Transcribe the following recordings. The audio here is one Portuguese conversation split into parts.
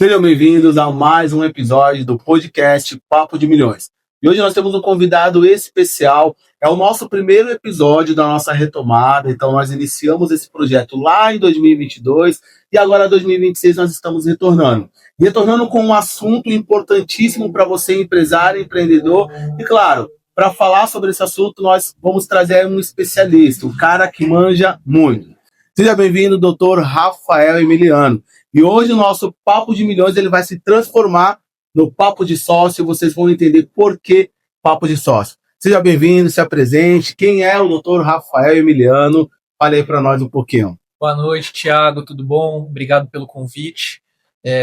Sejam bem-vindos a mais um episódio do podcast Papo de Milhões. E hoje nós temos um convidado especial. É o nosso primeiro episódio da nossa retomada. Então nós iniciamos esse projeto lá em 2022 e agora em 2026 nós estamos retornando. Retornando com um assunto importantíssimo para você, empresário, empreendedor. E claro, para falar sobre esse assunto nós vamos trazer um especialista, um cara que manja muito. Seja bem-vindo, doutor Rafael Emiliano. E hoje o nosso Papo de Milhões ele vai se transformar no Papo de Sócio. Vocês vão entender por que Papo de Sócio. Seja bem-vindo, se apresente. Quem é o doutor Rafael Emiliano? Fale aí para nós um pouquinho. Boa noite, Thiago, tudo bom? Obrigado pelo convite.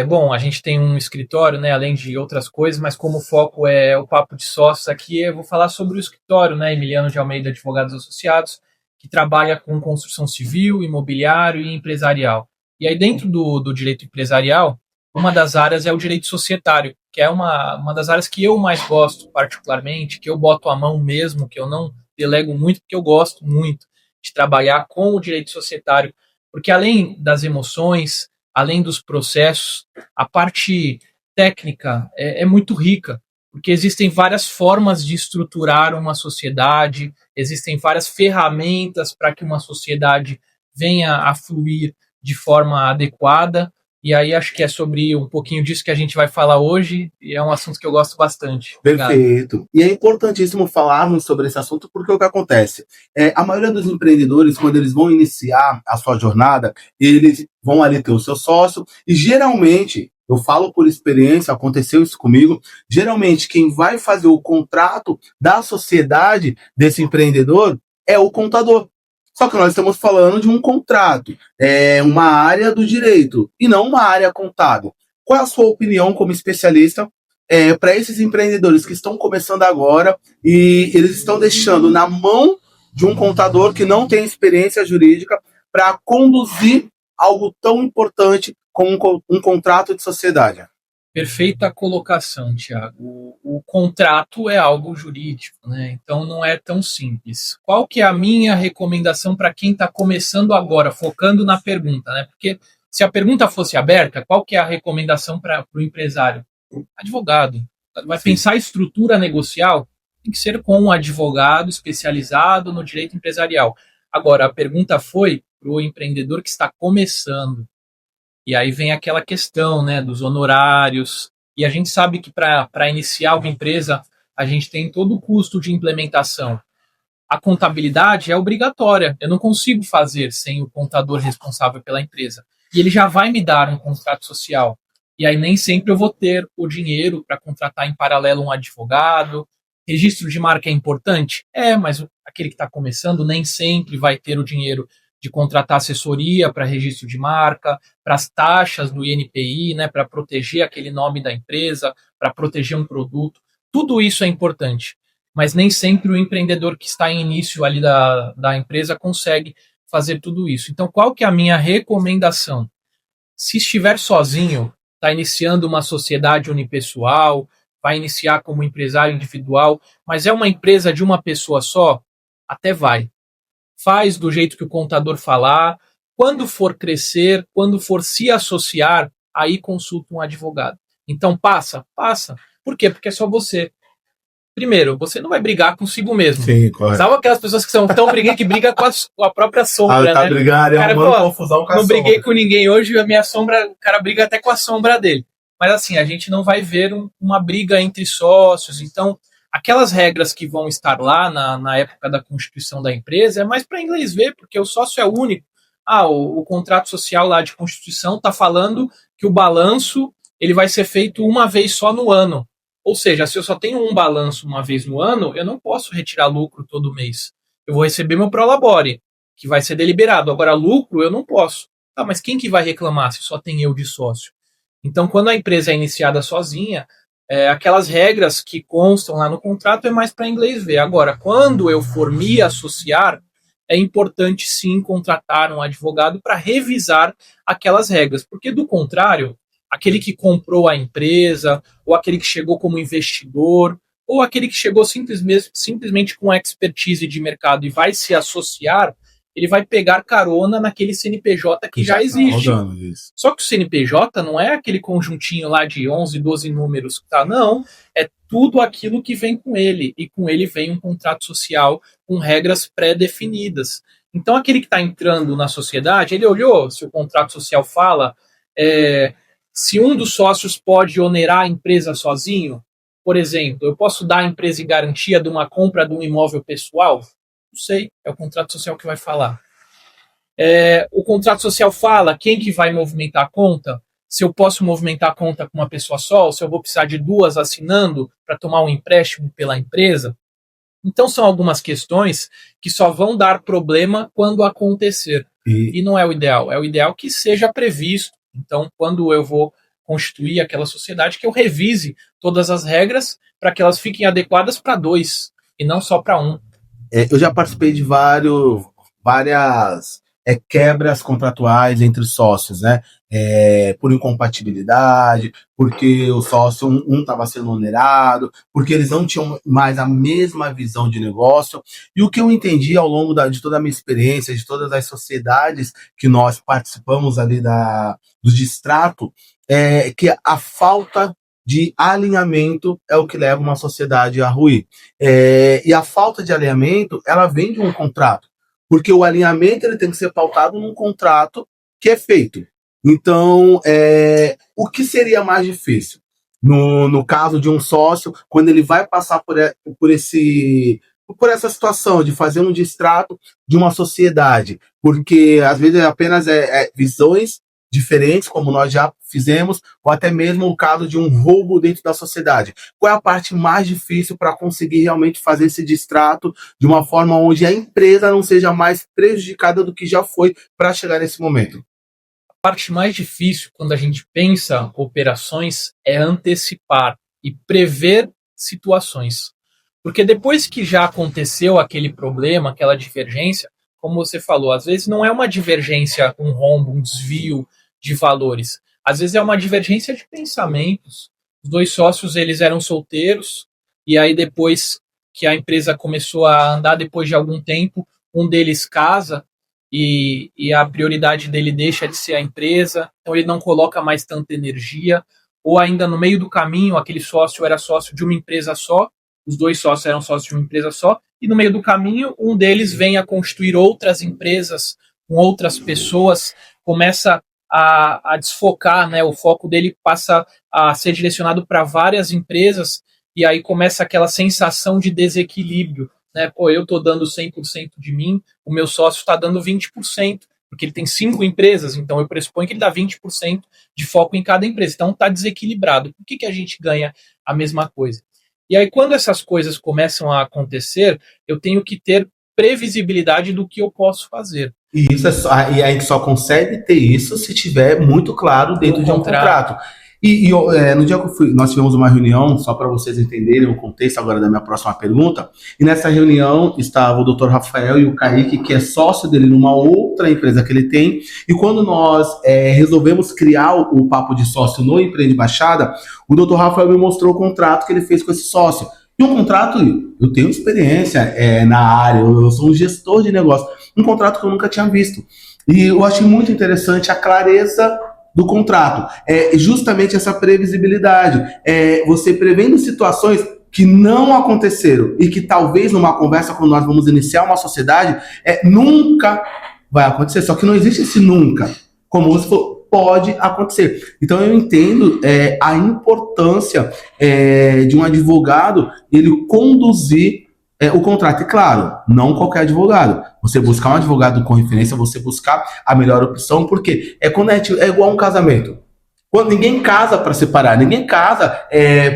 Bom, a gente tem um escritório, né, além de outras coisas, mas como o foco é o Papo de Sócios aqui, eu vou falar sobre o escritório, né, Emiliano de Almeida Advogados Associados, que trabalha com construção civil, imobiliário e empresarial. E aí dentro do direito empresarial, uma das áreas é o direito societário, que é uma das áreas que eu mais gosto particularmente, que eu boto a mão mesmo, que eu não delego muito, porque eu gosto muito de trabalhar com o direito societário, porque além das emoções, além dos processos, a parte técnica é muito rica, porque existem várias formas de estruturar uma sociedade, existem várias ferramentas para que uma sociedade venha a fluir de forma adequada, e aí acho que é sobre um pouquinho disso que a gente vai falar hoje, e é um assunto que eu gosto bastante. Perfeito. Obrigado. E é importantíssimo falarmos sobre esse assunto, porque o que acontece? A maioria dos empreendedores, quando eles vão iniciar a sua jornada, eles vão ali ter o seu sócio, e geralmente, eu falo por experiência, aconteceu isso comigo, geralmente quem vai fazer o contrato da sociedade desse empreendedor é o contador. Só que nós estamos falando de um contrato, uma área do direito, e não uma área contábil. Qual é a sua opinião como especialista para esses empreendedores que estão começando agora e eles estão deixando na mão de um contador que não tem experiência jurídica para conduzir algo tão importante como um contrato de sociedade? Perfeita colocação, Thiago. O contrato é algo jurídico, né? Então não é tão simples. Qual que é a minha recomendação para quem está começando agora, focando na pergunta, né? Porque se a pergunta fosse aberta, qual que é a recomendação para o empresário? Advogado. Vai pensar estrutura negocial? Tem que ser com um advogado especializado no direito empresarial. Agora, a pergunta foi para o empreendedor que está começando. E aí vem aquela questão, né, dos honorários. E a gente sabe que para iniciar uma empresa, a gente tem todo o custo de implementação. A contabilidade é obrigatória. Eu não consigo fazer sem o contador responsável pela empresa. E ele já vai me dar um contrato social. E aí nem sempre eu vou ter o dinheiro para contratar em paralelo um advogado. Registro de marca é importante? Mas aquele que está começando nem sempre vai ter o dinheiro de contratar assessoria para registro de marca, para as taxas do INPI, né, para proteger aquele nome da empresa, para proteger um produto. Tudo isso é importante, mas nem sempre o empreendedor que está em início ali da empresa consegue fazer tudo isso. Então, qual que é a minha recomendação? Se estiver sozinho, está iniciando uma sociedade unipessoal, vai iniciar como empresário individual, mas é uma empresa de uma pessoa só, até vai. Faz do jeito que o contador falar. Quando for crescer, quando for se associar, aí consulta um advogado. Então passa. Por quê? Porque é só você. Primeiro, você não vai brigar consigo mesmo. Sim, correto. Sabe aquelas pessoas que são tão briguentas que brigam com a própria sombra, né? Brigar, cara, confusão com a não briguei sombra. com ninguém hoje, a minha sombra, o cara briga até com a sombra dele. Mas assim, a gente não vai ver uma briga entre sócios. Então, aquelas regras que vão estar lá na época da constituição da empresa é mais para inglês ver, porque o sócio é o único. O contrato social lá de constituição está falando que o balanço ele vai ser feito uma vez só no ano. Ou seja, se eu só tenho um balanço uma vez no ano, eu não posso retirar lucro todo mês. Eu vou receber meu prolabore, que vai ser deliberado. Agora, lucro eu não posso. Mas quem que vai reclamar se só tem eu de sócio? Então, quando a empresa é iniciada sozinha, aquelas regras que constam lá no contrato é mais para inglês ver. Agora, quando eu for me associar, é importante sim contratar um advogado para revisar aquelas regras, porque do contrário, aquele que comprou a empresa, ou aquele que chegou como investidor, ou aquele que chegou simplesmente com expertise de mercado e vai se associar, ele vai pegar carona naquele CNPJ que já existe. Só que o CNPJ não é aquele conjuntinho lá de 11, 12 números, tá? Não, é tudo aquilo que vem com ele, e com ele vem um contrato social com regras pré-definidas. Então aquele que está entrando na sociedade, ele olhou se o contrato social fala se um dos sócios pode onerar a empresa sozinho. Por exemplo, eu posso dar à empresa em garantia de uma compra de um imóvel pessoal? Não sei, é o contrato social que vai falar. O contrato social fala quem que vai movimentar a conta, se eu posso movimentar a conta com uma pessoa só, se eu vou precisar de duas assinando para tomar um empréstimo pela empresa. Então são algumas questões que só vão dar problema quando acontecer. E não é o ideal. É o ideal que seja previsto. Então, quando eu vou constituir aquela sociedade, que eu revise todas as regras para que elas fiquem adequadas para dois e não só para um. Eu já participei de várias quebras contratuais entre sócios, né? Por incompatibilidade, porque o sócio um estava sendo onerado, porque eles não tinham mais a mesma visão de negócio. E o que eu entendi ao longo de toda a minha experiência, de todas as sociedades que nós participamos ali do distrato, é que a falta de alinhamento é o que leva uma sociedade a ruir. E a falta de alinhamento, ela vem de um contrato, porque o alinhamento ele tem que ser pautado num contrato que é feito. Então, o que seria mais difícil? No caso de um sócio, quando ele vai passar por essa situação de fazer um distrato de uma sociedade, porque às vezes apenas visões diferentes, como nós já fizemos, ou até mesmo o caso de um roubo dentro da sociedade. Qual é a parte mais difícil para conseguir realmente fazer esse distrato de uma forma onde a empresa não seja mais prejudicada do que já foi para chegar nesse momento? A parte mais difícil, quando a gente pensa operações, é antecipar e prever situações. Porque depois que já aconteceu aquele problema, aquela divergência, como você falou, às vezes não é uma divergência, um rombo, um desvio de valores. Às vezes é uma divergência de pensamentos. Os dois sócios, eles eram solteiros, e aí depois que a empresa começou a andar, depois de algum tempo, um deles casa, e a prioridade dele deixa de ser a empresa, então ele não coloca mais tanta energia, ou ainda no meio do caminho, aquele sócio era sócio de uma empresa só, os dois sócios eram sócios de uma empresa só, e no meio do caminho, um deles vem a constituir outras empresas com outras pessoas, começa a desfocar, né? O foco dele passa a ser direcionado para várias empresas, e aí começa aquela sensação de desequilíbrio, né? Pô, eu estou dando 100% de mim, o meu sócio está dando 20%, porque ele tem 5 empresas, então eu pressuponho que ele dá 20% de foco em cada empresa, então está desequilibrado. Por que a gente ganha a mesma coisa? E aí, quando essas coisas começam a acontecer, eu tenho que ter previsibilidade do que eu posso fazer. E a gente só consegue ter isso se tiver muito claro dentro de um contrato. No dia que nós tivemos uma reunião, só para vocês entenderem o contexto agora da minha próxima pergunta, e nessa reunião estava o Dr. Rafael e o Kaique, que é sócio dele numa outra empresa que ele tem, e quando nós resolvemos criar o Papo de Sócio no Empreende Baixada, o Dr. Rafael me mostrou o contrato que ele fez com esse sócio. E um contrato, eu tenho experiência na área, eu sou um gestor de negócio, um contrato que eu nunca tinha visto. E eu achei muito interessante a clareza do contrato, justamente essa previsibilidade, você prevendo situações que não aconteceram e que talvez numa conversa quando nós vamos iniciar uma sociedade, nunca vai acontecer, só que não existe esse nunca, como você falou, pode acontecer. Então eu entendo a importância de um advogado ele conduzir o contrato. E claro, não qualquer advogado. Você buscar um advogado com referência, você buscar a melhor opção, porque quando é igual um casamento. Quando ninguém casa para separar, ninguém casa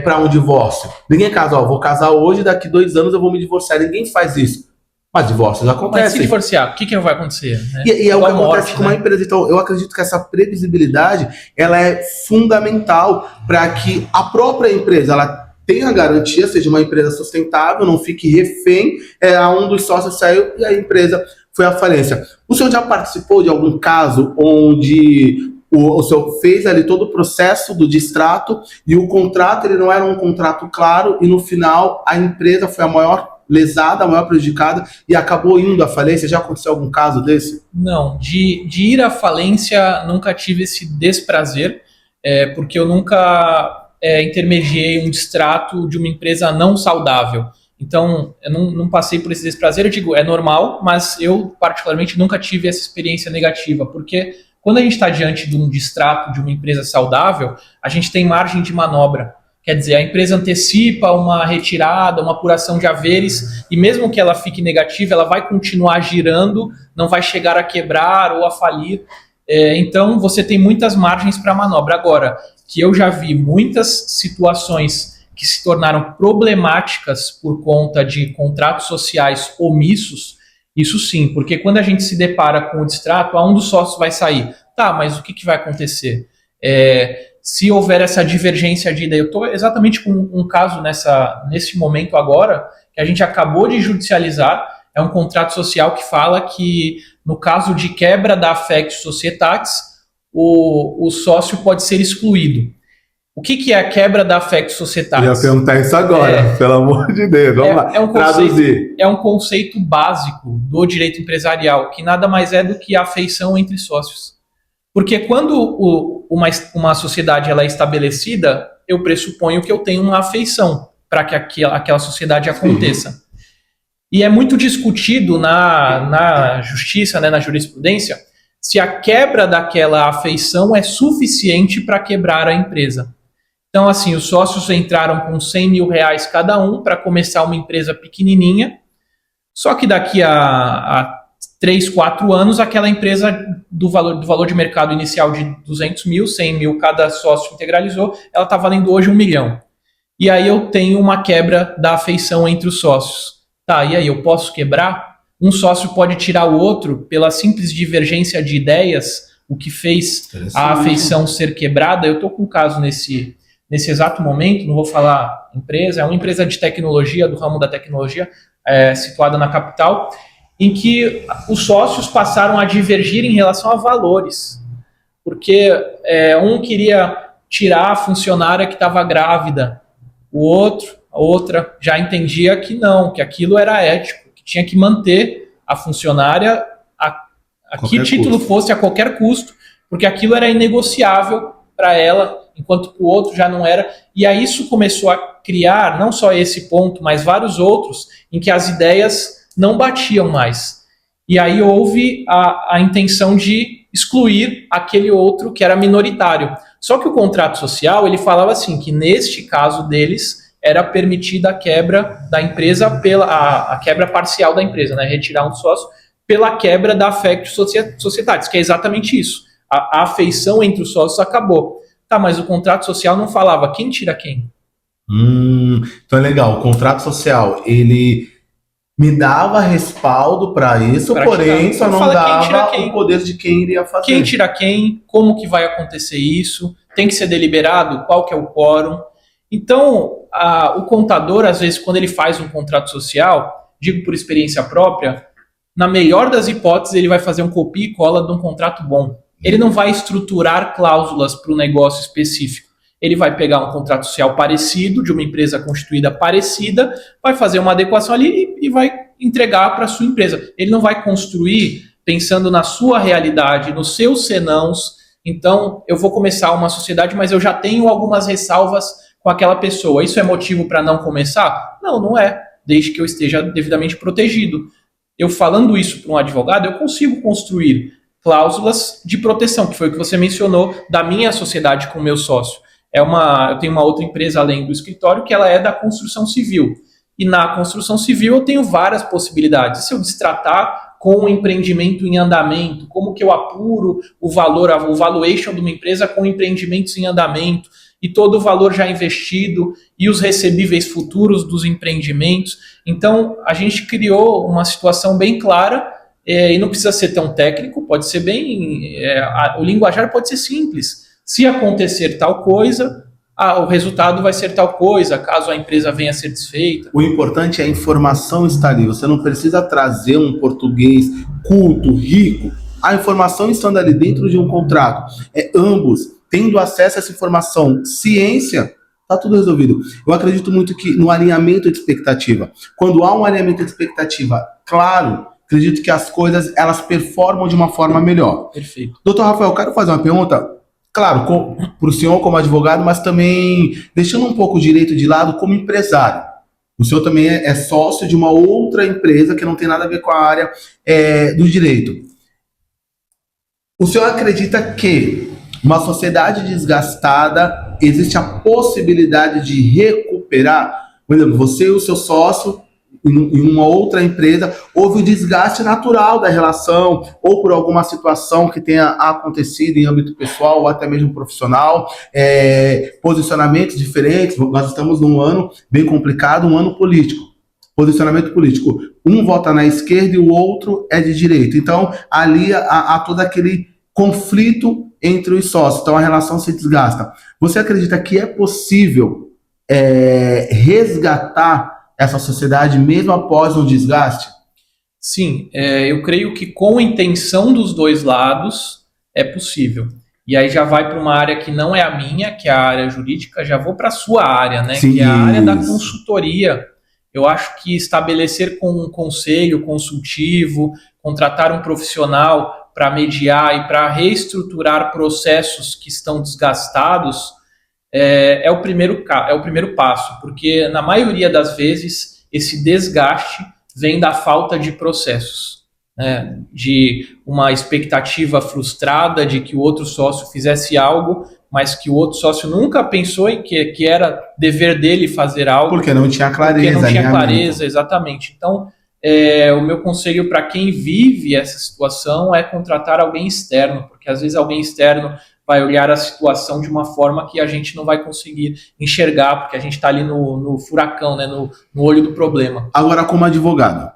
para um divórcio. Ninguém casa, vou casar hoje, daqui 2 anos eu vou me divorciar. Ninguém faz isso. Mas divórcios acontecem. Mas se divorciar, o que vai acontecer? Né? E é o que acontece com uma empresa. Então, eu acredito que essa previsibilidade ela é fundamental para que a própria empresa ela tenha garantia, seja uma empresa sustentável, não fique refém, um dos sócios saiu e a empresa foi à falência. O senhor já participou de algum caso onde o senhor fez ali todo o processo do distrato e o contrato ele não era um contrato claro e no final a empresa foi a maior lesada, a maior prejudicada, e acabou indo à falência. Já aconteceu algum caso desse? Não, de ir à falência nunca tive esse desprazer, porque eu nunca intermediei um distrato de uma empresa não saudável. Então, eu não passei por esse desprazer, eu digo, é normal, mas eu, particularmente, nunca tive essa experiência negativa, porque quando a gente está diante de um distrato de uma empresa saudável, a gente tem margem de manobra. Quer dizer, a empresa antecipa uma retirada, uma apuração de haveres, e mesmo que ela fique negativa, ela vai continuar girando, não vai chegar a quebrar ou a falir. Então, você tem muitas margens para manobra. Agora, que eu já vi muitas situações que se tornaram problemáticas por conta de contratos sociais omissos, isso sim, porque quando a gente se depara com o distrato, um dos sócios vai sair. Tá, mas o que vai acontecer? Se houver essa divergência de ideia, eu estou exatamente com um caso nesse momento agora, que a gente acabou de judicializar, é um contrato social que fala que, no caso de quebra da affectio societatis, o sócio pode ser excluído. O que é a quebra da affectio societatis? Eu ia perguntar isso agora, pelo amor de Deus. Vamos lá, traduzir. É um conceito básico do direito empresarial, que nada mais é do que a afeição entre sócios. Porque quando uma sociedade ela é estabelecida, eu pressuponho que eu tenho uma afeição para que aquela sociedade aconteça. Sim. E é muito discutido na justiça, né, na jurisprudência, se a quebra daquela afeição é suficiente para quebrar a empresa. Então, assim, os sócios entraram com 100 mil reais cada um para começar uma empresa pequenininha, só que daqui a 3, 4 anos, aquela empresa do valor de mercado inicial de 200 mil, 100 mil cada sócio integralizou, ela está valendo hoje 1 milhão. E aí eu tenho uma quebra da afeição entre os sócios. Tá, e aí eu posso quebrar? Um sócio pode tirar o outro pela simples divergência de ideias, o que fez a afeição ser quebrada. Eu estou com um caso nesse exato momento, não vou falar empresa, é uma empresa de tecnologia, do ramo da tecnologia, situada na capital, em que os sócios passaram a divergir em relação a valores, porque um queria tirar a funcionária que estava grávida, a outra já entendia que não, que aquilo era ético, que tinha que manter a funcionária a que título fosse, a qualquer custo, porque aquilo era inegociável para ela, enquanto para o outro já não era. E aí isso começou a criar, não só esse ponto, mas vários outros, em que as ideias não batiam mais. E aí houve a intenção de excluir aquele outro que era minoritário. Só que o contrato social, ele falava assim, que neste caso deles, era permitida a quebra da empresa, a quebra parcial da empresa, né? Retirar um sócio pela quebra da affectio societatis, que é exatamente isso. A afeição entre os sócios acabou. Tá, mas o contrato social não falava quem tira quem. Então é legal, o contrato social, ele me dava respaldo para isso, porém só não dava o poder de quem iria fazer. Quem tira quem, como que vai acontecer isso, tem que ser deliberado, qual que é o quórum. Então, o contador, às vezes, quando ele faz um contrato social, digo por experiência própria, na melhor das hipóteses, ele vai fazer um copia e cola de um contrato bom. Ele não vai estruturar cláusulas para o negócio específico. Ele vai pegar um contrato social parecido, de uma empresa constituída parecida, vai fazer uma adequação ali e vai entregar para a sua empresa. Ele não vai construir pensando na sua realidade, nos seus senãos. Então, eu vou começar uma sociedade, mas eu já tenho algumas ressalvas com aquela pessoa. Isso é motivo para não começar? Não, não é, desde que eu esteja devidamente protegido. Eu falando isso para um advogado, eu consigo construir cláusulas de proteção, que foi o que você mencionou da minha sociedade com o meu sócio. Eu tenho uma outra empresa além do escritório que ela é da construção civil. E na construção civil eu tenho várias possibilidades. Se eu destratar com o empreendimento em andamento, como que eu apuro o valor, o valuation de uma empresa com empreendimentos em andamento e todo o valor já investido e os recebíveis futuros dos empreendimentos. Então, a gente criou uma situação bem clara e não precisa ser tão técnico, pode ser o linguajar pode ser simples. Se acontecer tal coisa, o resultado vai ser tal coisa, caso a empresa venha a ser desfeita. O importante é a informação estar ali. Você não precisa trazer um português culto, rico. A informação estando ali dentro de um contrato. Ambos tendo acesso a essa informação. Ciência Tá tudo resolvido. Eu acredito muito que no alinhamento de expectativa. Quando há um alinhamento de expectativa claro, acredito que as coisas elas performam de uma forma melhor. Perfeito. Doutor Rafael, eu quero fazer uma pergunta, claro, para o senhor como advogado, mas também deixando um pouco o direito de lado como empresário. O senhor também é sócio de uma outra empresa que não tem nada a ver com a área do direito. O senhor acredita que uma sociedade desgastada existe a possibilidade de recuperar? Por exemplo, você e o seu sócio em uma outra empresa, houve o desgaste natural da relação, ou por alguma situação que tenha acontecido em âmbito pessoal ou até mesmo profissional, posicionamentos diferentes. Nós estamos num ano bem complicado, um ano político. Posicionamento político. Um vota na esquerda e o outro é de direita. Então, ali há todo aquele conflito entre os sócios. Então, a relação se desgasta. Você acredita que é possível resgatar essa sociedade mesmo após um desgaste? Sim, eu creio que com a intenção dos dois lados é possível. E aí já vai para uma área que não é a minha, que é a área jurídica, já vou para a sua área, né? Sim. Que é a área da consultoria. Eu acho que estabelecer com um conselho consultivo, contratar um profissional para mediar e para reestruturar processos que estão desgastados é o primeiro passo, porque na maioria das vezes esse desgaste vem da falta de processos, né? De uma expectativa frustrada de que o outro sócio fizesse algo, mas que o outro sócio nunca pensou em que era dever dele fazer algo. Porque não tinha clareza. Porque não tinha clareza, exatamente. Então, o meu conselho para quem vive essa situação é contratar alguém externo, porque às vezes alguém externo vai olhar a situação de uma forma que a gente não vai conseguir enxergar, porque a gente está ali no furacão, né, no olho do problema. Agora, como advogado,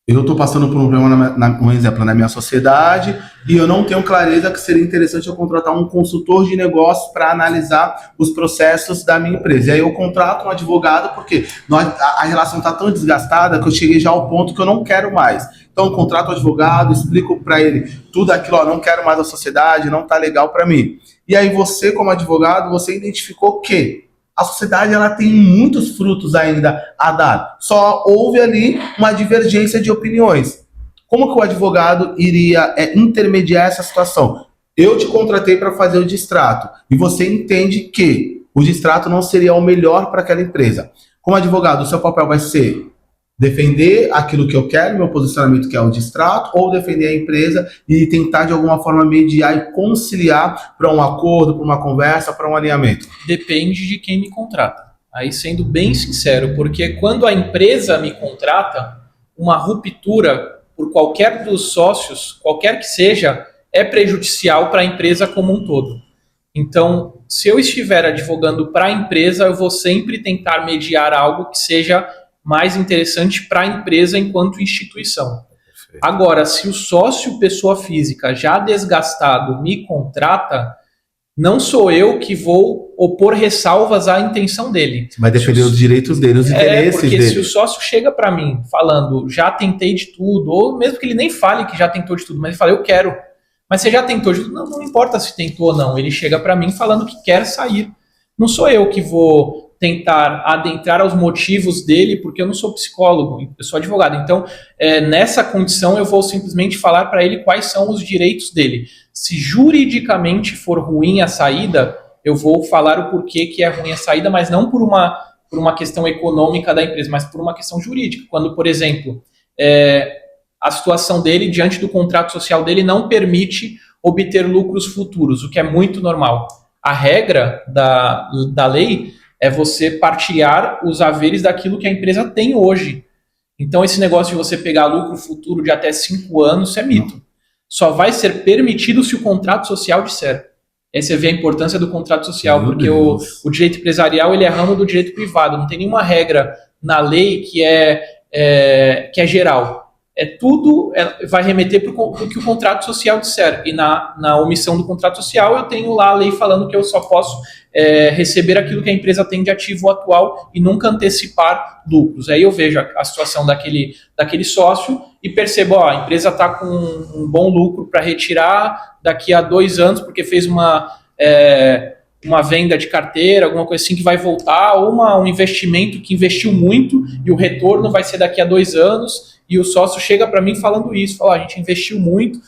eu estou passando por um problema, um exemplo, na minha sociedade, e eu não tenho clareza que seria interessante eu contratar um consultor de negócios para analisar os processos da minha empresa. E aí eu contrato um advogado porque a relação está tão desgastada que eu cheguei já ao ponto que eu não quero mais. Então eu contrato um advogado, explico para ele tudo aquilo, não quero mais a sociedade, não está legal para mim. E aí você, como advogado, você identificou que a sociedade ela tem muitos frutos ainda a dar. Só houve ali uma divergência de opiniões. Como que o advogado iria intermediar essa situação? Eu te contratei para fazer o distrato e você entende que o distrato não seria o melhor para aquela empresa. Como advogado, o seu papel vai ser defender aquilo que eu quero, meu posicionamento que é o distrato, ou defender a empresa e tentar de alguma forma mediar e conciliar para um acordo, para uma conversa, para um alinhamento? Depende de quem me contrata. Aí sendo bem sincero, porque quando a empresa me contrata, uma ruptura por qualquer dos sócios, qualquer que seja, é prejudicial para a empresa como um todo. Então, se eu estiver advogando para a empresa, eu vou sempre tentar mediar algo que seja mais interessante para a empresa enquanto instituição. Perfeito. Agora, se o sócio, pessoa física, já desgastado, me contrata, não sou eu que vou opor ressalvas à intenção dele. Você vai defender os direitos dele, os interesses dele. Porque se o sócio chega para mim falando, já tentei de tudo, ou mesmo que ele nem fale que já tentou de tudo, mas ele fala, eu quero. Mas você já tentou de tudo? Não importa se tentou ou não. Ele chega para mim falando que quer sair. Não sou eu que vou tentar adentrar aos motivos dele, porque eu não sou psicólogo, eu sou advogado. Então, nessa condição, eu vou simplesmente falar para ele quais são os direitos dele. Se juridicamente for ruim a saída, eu vou falar o porquê que é ruim a saída, mas não por uma questão econômica da empresa, mas por uma questão jurídica. Quando, por exemplo, a situação dele, diante do contrato social dele, não permite obter lucros futuros, o que é muito normal. A regra da lei é você partilhar os haveres daquilo que a empresa tem hoje. Então, esse negócio de você pegar lucro futuro de até 5 anos, isso é mito. Só vai ser permitido se o contrato social disser. Aí você vê a importância do contrato social, porque o direito empresarial ele é ramo do direito privado. Não tem nenhuma regra na lei que é geral. Tudo vai remeter para o que o contrato social disser. E na omissão do contrato social, eu tenho lá a lei falando que eu só posso receber aquilo que a empresa tem de ativo atual e nunca antecipar lucros. Aí eu vejo a situação daquele sócio e percebo, a empresa está com um bom lucro para retirar daqui a 2 anos, porque fez uma venda de carteira, alguma coisa assim que vai voltar, ou um investimento que investiu muito e o retorno vai ser daqui a 2 anos, e o sócio chega para mim falando isso, fala, a gente investiu muito,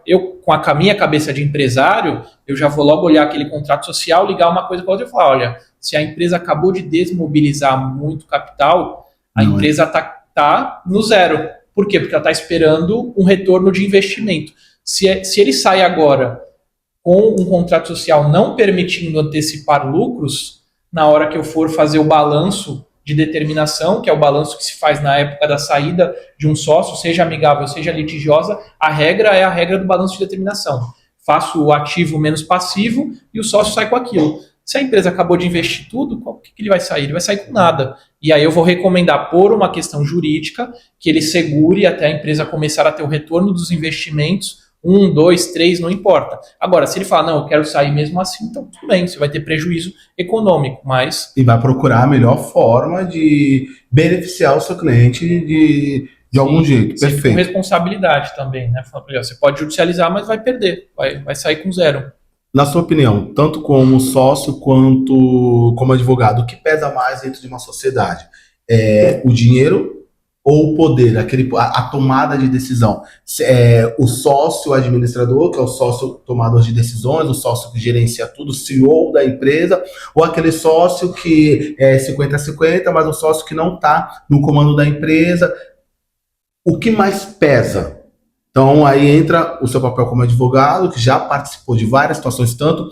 eu com a minha cabeça de empresário, eu já vou logo olhar aquele contrato social, ligar uma coisa com a outra e falar, olha, se a empresa acabou de desmobilizar muito capital, a empresa tá no zero. Por quê? Porque ela está esperando um retorno de investimento. Se ele sai agora com um contrato social não permitindo antecipar lucros, na hora que eu for fazer o balanço de determinação, que é o balanço que se faz na época da saída de um sócio, seja amigável, seja litigiosa, a regra é a regra do balanço de determinação. Faço o ativo menos passivo e o sócio sai com aquilo. Se a empresa acabou de investir tudo, o que ele vai sair? Ele vai sair com nada. E aí eu vou recomendar, por uma questão jurídica, que ele segure até a empresa começar a ter o retorno dos investimentos, 1, 2, 3, não importa. Agora, se ele falar, não, eu quero sair mesmo assim, então tudo bem, você vai ter prejuízo econômico, mas... E vai procurar a melhor forma de beneficiar o seu cliente de algum jeito. Perfeito. Com responsabilidade também, né? Você pode judicializar, mas vai perder, vai sair com zero. Na sua opinião, tanto como sócio quanto como advogado, o que pesa mais dentro de uma sociedade? O dinheiro ou o poder, a tomada de decisão? O sócio administrador, que é o sócio tomador de decisões, o sócio que gerencia tudo, o CEO da empresa, ou aquele sócio que é 50-50, mas o sócio que não está no comando da empresa? O que mais pesa? Então, aí entra o seu papel como advogado, que já participou de várias situações, tanto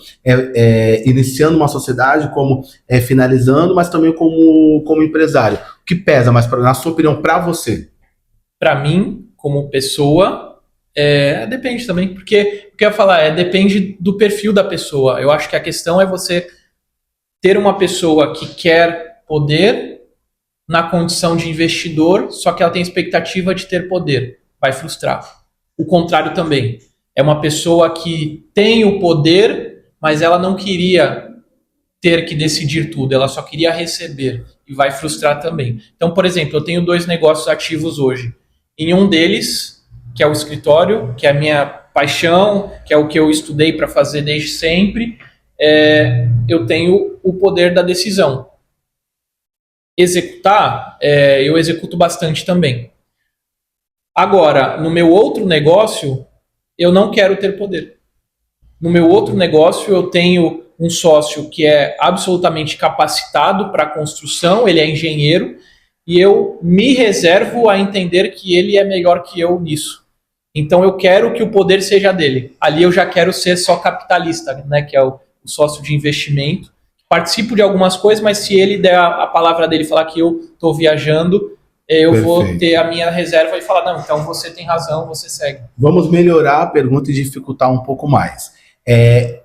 iniciando uma sociedade, como finalizando, mas também como empresário. O que pesa mais, na sua opinião, para você? Para mim, como pessoa, depende também, porque o que eu ia falar depende do perfil da pessoa. Eu acho que a questão é você ter uma pessoa que quer poder na condição de investidor, só que ela tem expectativa de ter poder. Vai frustrar. O contrário também. É uma pessoa que tem o poder, mas ela não queria ter que decidir tudo, ela só queria receber e vai frustrar também. Então, por exemplo, eu tenho 2 negócios ativos hoje. Em um deles, que é o escritório, que é a minha paixão, que é o que eu estudei para fazer desde sempre, eu tenho o poder da decisão. Executar, eu executo bastante também. Agora, no meu outro negócio, eu não quero ter poder. No meu outro negócio, eu tenho um sócio que é absolutamente capacitado para a construção, ele é engenheiro, e eu me reservo a entender que ele é melhor que eu nisso. Então, eu quero que o poder seja dele. Ali eu já quero ser só capitalista, né, que é o sócio de investimento. Participo de algumas coisas, mas se ele der a palavra dele e falar que eu estou viajando, eu Perfeito. Vou ter a minha reserva e falar, não, então você tem razão, você segue. Vamos melhorar a pergunta e dificultar um pouco mais.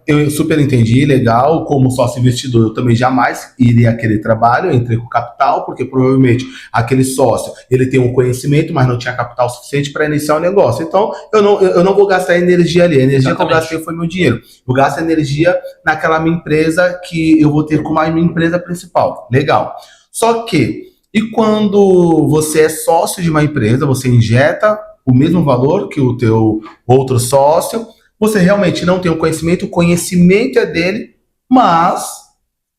Eu super entendi, legal, como sócio investidor eu também jamais iria querer trabalho, eu entrei com capital, porque provavelmente aquele sócio, ele tem um conhecimento, mas não tinha capital suficiente para iniciar o negócio, então eu não vou gastar energia ali, a energia Exatamente. Que eu gastei foi meu dinheiro, eu gasto energia naquela minha empresa que eu vou ter como a minha empresa principal, legal. Só que, e quando você é sócio de uma empresa, você injeta o mesmo valor que o teu outro sócio, você realmente não tem o conhecimento é dele, mas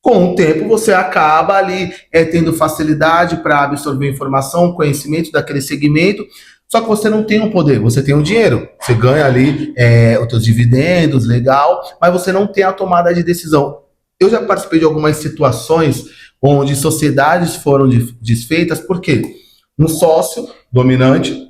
com o tempo você acaba ali tendo facilidade para absorver informação, conhecimento daquele segmento, só que você não tem o poder, você tem o dinheiro, você ganha ali os seus dividendos, legal, mas você não tem a tomada de decisão. Eu já participei de algumas situações onde sociedades foram desfeitas, porque um sócio dominante,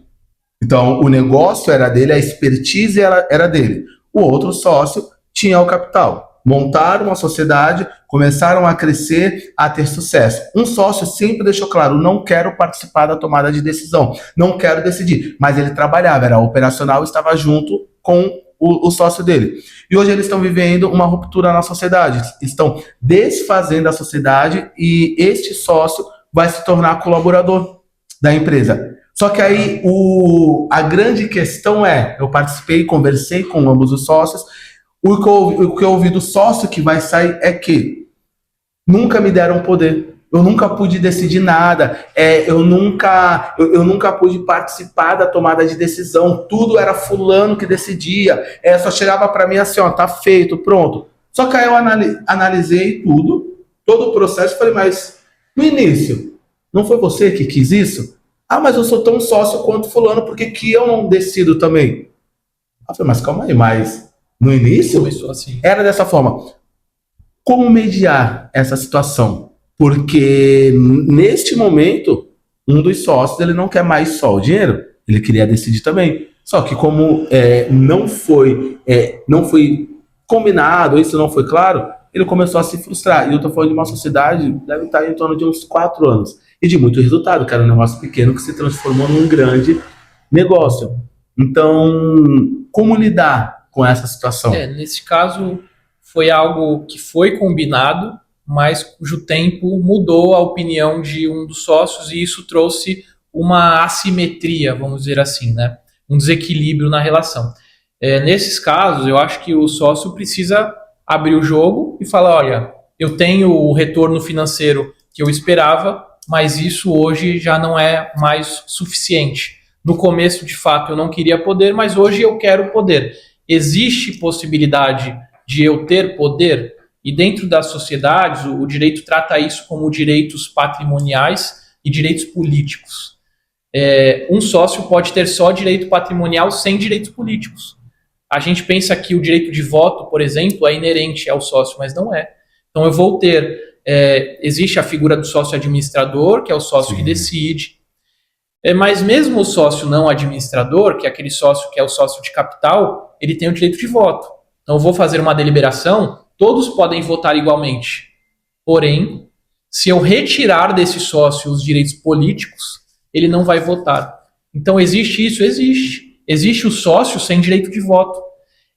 então o negócio era dele, a expertise era dele. O outro sócio tinha o capital. Montaram uma sociedade, começaram a crescer, a ter sucesso. Um sócio sempre deixou claro, não quero participar da tomada de decisão, não quero decidir, mas ele trabalhava, era operacional, estava junto com o sócio dele. E hoje eles estão vivendo uma ruptura na sociedade, estão desfazendo a sociedade e este sócio vai se tornar colaborador da empresa. Só que aí a grande questão eu participei, conversei com ambos os sócios, o que eu ouvi do sócio que vai sair é que nunca me deram poder. Eu nunca pude decidir nada, eu nunca pude participar da tomada de decisão, tudo era fulano que decidia, só chegava para mim assim, ó, tá feito, pronto. Só que aí eu analisei tudo, todo o processo, e falei, mas no início, não foi você que quis isso? Ah, mas eu sou tão sócio quanto fulano, por que eu não decido também? Eu falei, mas calma aí, mas no início Começou assim. era dessa forma. Como mediar essa situação? Porque neste momento, um dos sócios ele não quer mais só o dinheiro, ele queria decidir também. Só que como não foi combinado, isso não foi claro, ele começou a se frustrar. E eu estou falando de uma sociedade, deve estar em torno de uns 4 anos. E de muito resultado, que era um negócio pequeno que se transformou num grande negócio. Então, como lidar com essa situação? Nesse caso, foi algo que foi combinado, mas cujo tempo mudou a opinião de um dos sócios e isso trouxe uma assimetria, vamos dizer assim, né? Um desequilíbrio na relação. Nesses casos, eu acho que o sócio precisa abrir o jogo e falar, olha, eu tenho o retorno financeiro que eu esperava, mas isso hoje já não é mais suficiente. No começo, de fato, eu não queria poder, mas hoje eu quero poder. Existe possibilidade de eu ter poder? E dentro das sociedades, o direito trata isso como direitos patrimoniais e direitos políticos. Um sócio pode ter só direito patrimonial sem direitos políticos. A gente pensa que o direito de voto, por exemplo, é inerente ao sócio, mas não é. Então eu vou ter... existe a figura do sócio administrador, que é o sócio que decide. Mas mesmo o sócio não administrador, que é aquele sócio que é o sócio de capital, ele tem o direito de voto. Então eu vou fazer uma deliberação, todos podem votar igualmente. Porém, se eu retirar desse sócio os direitos políticos, ele não vai votar. Então existe isso? Existe. Existe o sócio sem direito de voto.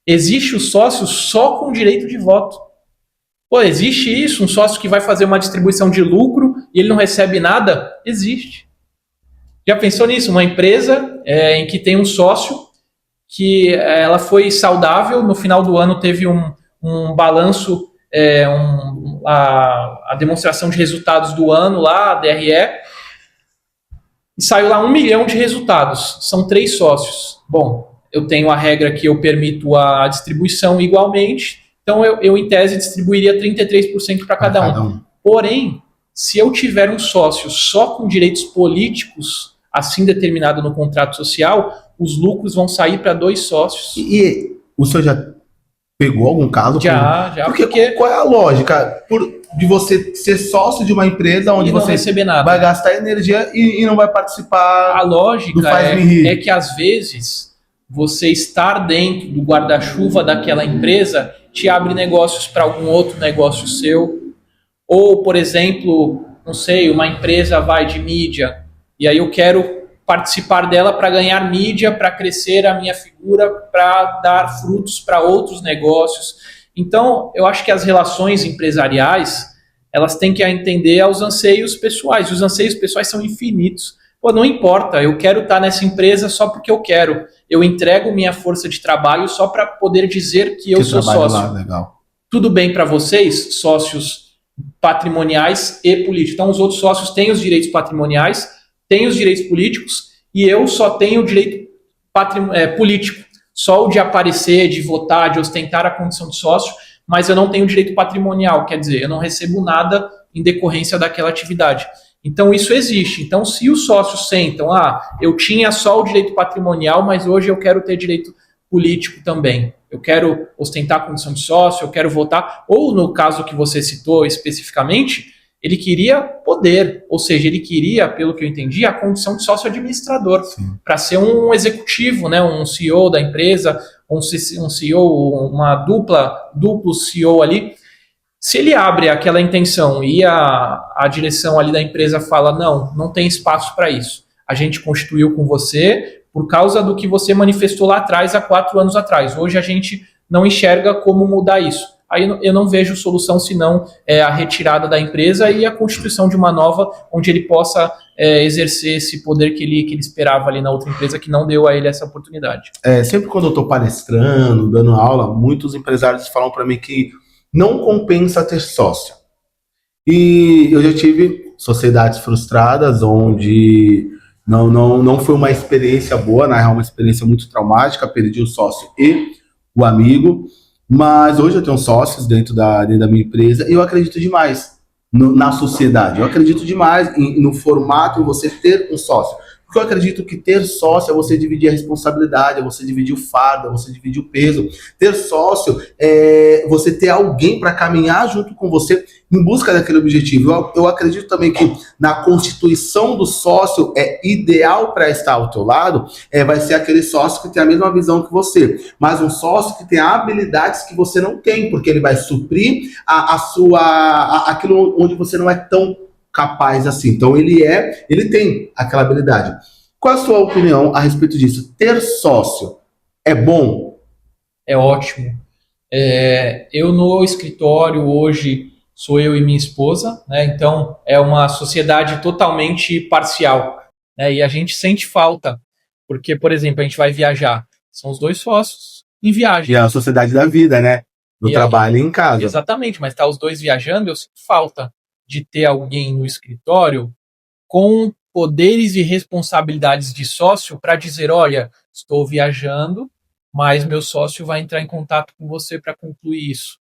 Existe o sócio só com direito de voto. Pô, existe isso? Um sócio que vai fazer uma distribuição de lucro e ele não recebe nada? Existe. Já pensou nisso? Uma empresa em que tem um sócio que ela foi saudável, no final do ano teve um balanço, a demonstração de resultados do ano lá, a DRE, e saiu lá 1 milhão de resultados. São 3 sócios. Bom, eu tenho a regra que eu permito a distribuição igualmente, então eu em tese distribuiria 33% para cada um. Porém, se eu tiver um sócio só com direitos políticos, assim determinado no contrato social, os lucros vão sair para 2 sócios. E o senhor já pegou algum caso? Já. Porque qual é a lógica de você ser sócio de uma empresa onde você receber nada, vai gastar energia e não vai participar? A lógica é que às vezes você estar dentro do guarda-chuva daquela empresa te abre negócios para algum outro negócio seu. Ou, por exemplo, não sei, uma empresa vai de mídia e aí eu quero participar dela para ganhar mídia, para crescer a minha figura, para dar frutos para outros negócios. Então, eu acho que as relações empresariais, elas têm que entender aos anseios pessoais. E os anseios pessoais são infinitos. Pô, não importa, eu quero estar nessa empresa só porque eu quero. Eu entrego minha força de trabalho só para poder dizer que eu sou sócio. Lá, legal. Tudo bem para vocês, sócios patrimoniais e políticos. Então, os outros sócios têm os direitos patrimoniais, têm os direitos políticos, e eu só tenho o direito político. Só o de aparecer, de votar, de ostentar a condição de sócio, mas eu não tenho direito patrimonial, quer dizer, eu não recebo nada em decorrência daquela atividade. Então isso existe. Então se os sócios sentam, eu tinha só o direito patrimonial, mas hoje eu quero ter direito político também. Eu quero ostentar a condição de sócio, eu quero votar, ou no caso que você citou especificamente, ele queria poder, ou seja, ele queria, pelo que eu entendi, a condição de sócio administrador, para ser um executivo, né, um CEO da empresa, um CEO, uma duplo CEO ali. Se ele abre aquela intenção e a direção ali da empresa fala, não tem espaço para isso, a gente constituiu com você por causa do que você manifestou lá atrás, há 4 anos atrás, hoje a gente não enxerga como mudar isso. Aí eu não vejo solução senão a retirada da empresa e a constituição de uma nova, onde ele possa exercer esse poder que ele esperava ali na outra empresa, que não deu a ele essa oportunidade. Sempre quando eu estou palestrando, dando aula, muitos empresários falam para mim que não compensa ter sócio. E eu já tive sociedades frustradas, onde não foi uma experiência boa, na real, uma experiência muito traumática, perdi o sócio e o amigo. Mas hoje eu tenho sócios dentro da minha empresa e eu acredito demais na sociedade. Eu acredito demais no formato em você ter um sócio. Porque eu acredito que ter sócio é você dividir a responsabilidade, é você dividir o fardo, é você dividir o peso. Ter sócio é você ter alguém para caminhar junto com você em busca daquele objetivo. Eu acredito também que na constituição do sócio é ideal para estar ao teu lado, vai ser aquele sócio que tem a mesma visão que você, mas um sócio que tem habilidades que você não tem, porque ele vai suprir aquilo onde você não é tão capaz assim. Então ele tem aquela habilidade. Qual a sua opinião a respeito disso? Ter sócio é bom? É ótimo. Eu no escritório hoje sou eu e minha esposa, né? Então é uma sociedade totalmente parcial, né? E a gente sente falta, porque, por exemplo, a gente vai viajar, são os dois sócios em viagem. E é a sociedade da vida, né? No trabalho e em casa. Exatamente, mas tá os dois viajando, eu sinto falta de ter alguém no escritório com poderes e responsabilidades de sócio para dizer, olha, estou viajando, mas meu sócio vai entrar em contato com você para concluir isso.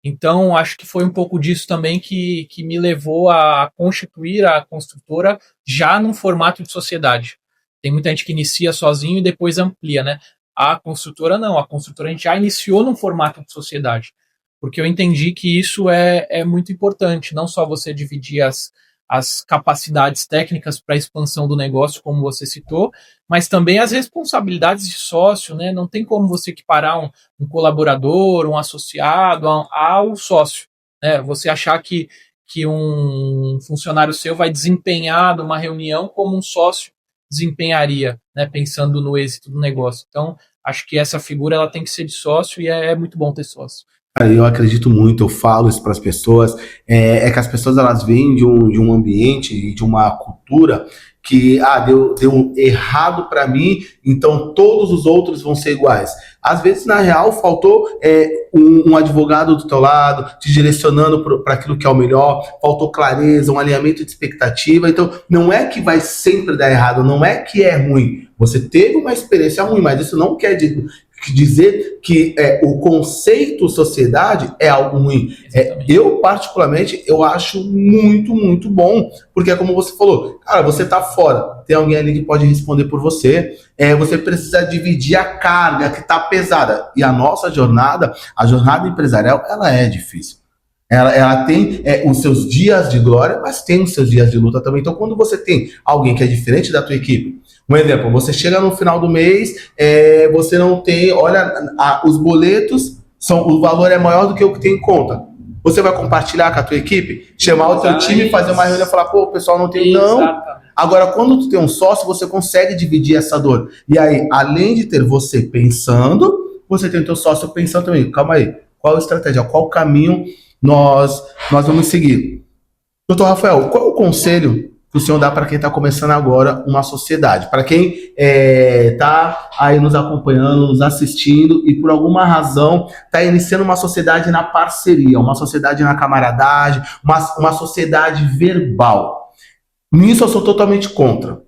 Então, acho que foi um pouco disso também que me levou a constituir a construtora já num formato de sociedade. Tem muita gente que inicia sozinho e depois amplia, né? A construtora não, a construtora a gente já iniciou num formato de sociedade, porque eu entendi que isso é muito importante, não só você dividir as capacidades técnicas para a expansão do negócio, como você citou, mas também as responsabilidades de sócio, né? Não tem como você equiparar um colaborador, um associado ao sócio, né? Você achar que um funcionário seu vai desempenhar numa reunião como um sócio desempenharia, né? Pensando no êxito do negócio. Então, acho que essa figura ela tem que ser de sócio e é muito bom ter sócio. Eu acredito muito, eu falo isso para as pessoas, que as pessoas elas vêm de um ambiente e de uma cultura que deu errado para mim, então todos os outros vão ser iguais. Às vezes, na real, faltou um advogado do teu lado, te direcionando para aquilo que é o melhor, faltou clareza, um alinhamento de expectativa, então não é que vai sempre dar errado, não é que é ruim. Você teve uma experiência ruim, mas isso não quer dizer que o conceito sociedade é algo ruim. Eu, particularmente, eu acho muito, muito bom, porque é como você falou, cara, você tá fora, tem alguém ali que pode responder por você, você precisa dividir a carga que tá pesada, e a nossa jornada, a jornada empresarial, ela é difícil. Ela tem os seus dias de glória, mas tem os seus dias de luta também. Então, quando você tem alguém que é diferente da tua equipe, um exemplo, você chega no final do mês, você não tem, olha, os boletos, o valor é maior do que o que tem em conta. Você vai compartilhar com a tua equipe, chamar o teu time, fazer uma reunião e falar, pô, o pessoal não tem, não. Agora, quando tu tem um sócio, você consegue dividir essa dor. E aí, além de ter você pensando, você tem o teu sócio pensando também, calma aí, qual a estratégia, qual o caminho nós vamos seguir. Doutor Rafael, qual é o conselho que o senhor dá para quem está começando agora uma sociedade? Para quem está aí nos acompanhando, nos assistindo e por alguma razão está iniciando uma sociedade na parceria, uma sociedade na camaradagem, uma sociedade verbal. Nisso eu sou totalmente contra.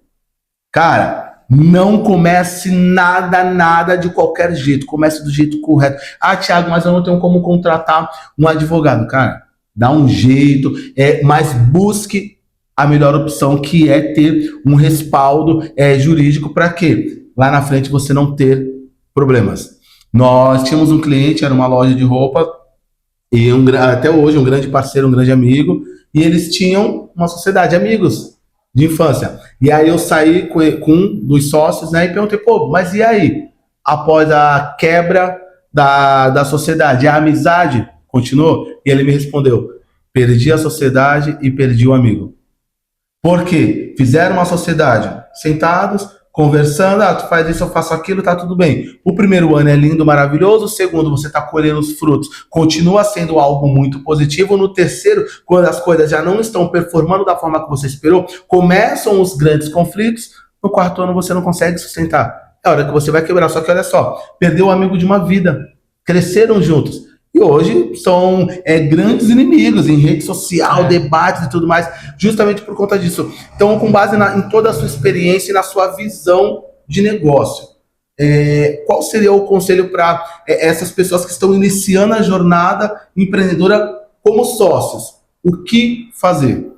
Cara, não comece nada de qualquer jeito. Comece do jeito correto. Ah, Thiago, mas eu não tenho como contratar um advogado. Cara, dá um jeito, mas busque a melhor opção, que é ter um respaldo jurídico para quê? Lá na frente você não ter problemas. Nós tínhamos um cliente, era uma loja de roupa, e até hoje um grande parceiro, um grande amigo, e eles tinham uma sociedade de amigos de infância. E aí eu saí com um dos sócios, né, e perguntei, pô, mas e aí? Após a quebra da sociedade, a amizade continuou? E ele me respondeu, perdi a sociedade e perdi o amigo. Por quê? Fizeram uma sociedade, sentados, conversando, tu faz isso, eu faço aquilo, tá tudo bem. O primeiro ano é lindo, maravilhoso, o segundo você tá colhendo os frutos, continua sendo algo muito positivo. No terceiro, quando as coisas já não estão performando da forma que você esperou, começam os grandes conflitos. No quarto ano você não consegue sustentar. É a hora que você vai quebrar, só que olha só, perdeu o amigo de uma vida, cresceram juntos. E hoje são grandes inimigos em rede social, debates e tudo mais, justamente por conta disso. Então, com base em toda a sua experiência e na sua visão de negócio, qual seria o conselho para essas pessoas que estão iniciando a jornada empreendedora como sócios? O que fazer?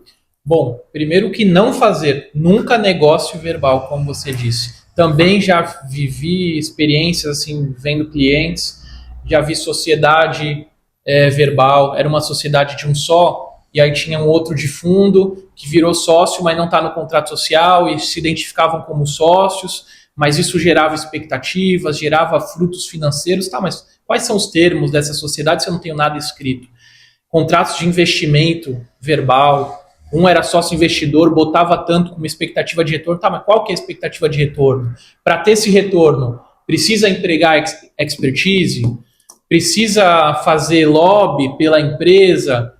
Bom, primeiro que não fazer, nunca negócio verbal, como você disse. Também já vivi experiências assim, vendo clientes, já vi sociedade verbal, era uma sociedade de um só, e aí tinha um outro de fundo que virou sócio, mas não está no contrato social e se identificavam como sócios, mas isso gerava expectativas, gerava frutos financeiros, tá, mas quais são os termos dessa sociedade se eu não tenho nada escrito? Contratos de investimento verbal, um era sócio investidor, botava tanto como expectativa de retorno, tá, mas qual que é a expectativa de retorno? Para ter esse retorno, precisa empregar expertise, precisa fazer lobby pela empresa,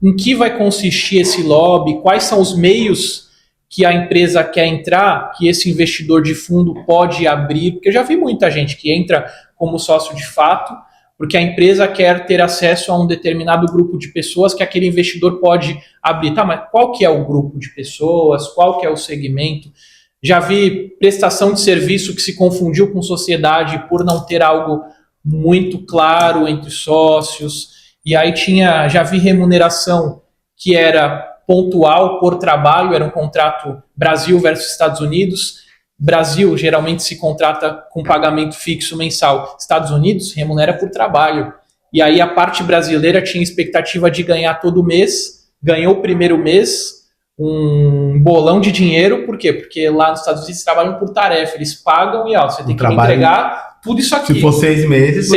em que vai consistir esse lobby, quais são os meios que a empresa quer entrar, que esse investidor de fundo pode abrir, porque eu já vi muita gente que entra como sócio de fato, porque a empresa quer ter acesso a um determinado grupo de pessoas que aquele investidor pode abrir. Tá, mas qual que é o grupo de pessoas? Qual que é o segmento? Já vi prestação de serviço que se confundiu com sociedade por não ter algo muito claro entre sócios. E aí já vi remuneração que era pontual por trabalho, era um contrato Brasil versus Estados Unidos. Brasil geralmente se contrata com pagamento fixo mensal. Estados Unidos remunera por trabalho. E aí a parte brasileira tinha expectativa de ganhar todo mês, ganhou o primeiro mês um bolão de dinheiro, por quê? Porque lá nos Estados Unidos trabalham por tarefa, eles pagam e você tem que me entregar tudo isso aqui. Se for 6 meses,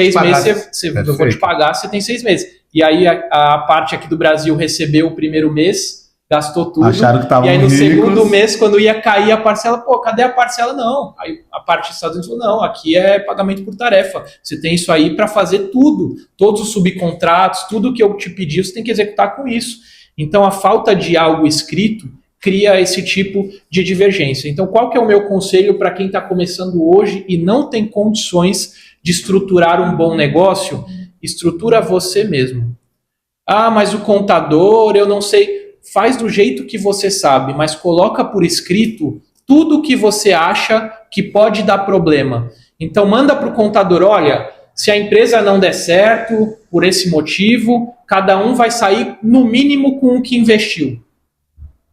eu vou te pagar, você tem 6 meses. E aí a parte aqui do Brasil recebeu o primeiro mês, gastou tudo. Acharam que estavam ricos. E aí no segundo mês, quando ia cair a parcela, cadê a parcela? Não. Aí a parte dos Estados Unidos falou, não, aqui é pagamento por tarefa. Você tem isso aí para fazer tudo. Todos os subcontratos, tudo que eu te pedi, você tem que executar com isso. Então a falta de algo escrito cria esse tipo de divergência. Então qual que é o meu conselho para quem está começando hoje e não tem condições de estruturar um bom negócio? Estrutura você mesmo. Ah, mas o contador, eu não sei. Faz do jeito que você sabe, mas coloca por escrito tudo que você acha que pode dar problema. Então manda para o contador, olha, se a empresa não der certo por esse motivo, cada um vai sair no mínimo com o que investiu.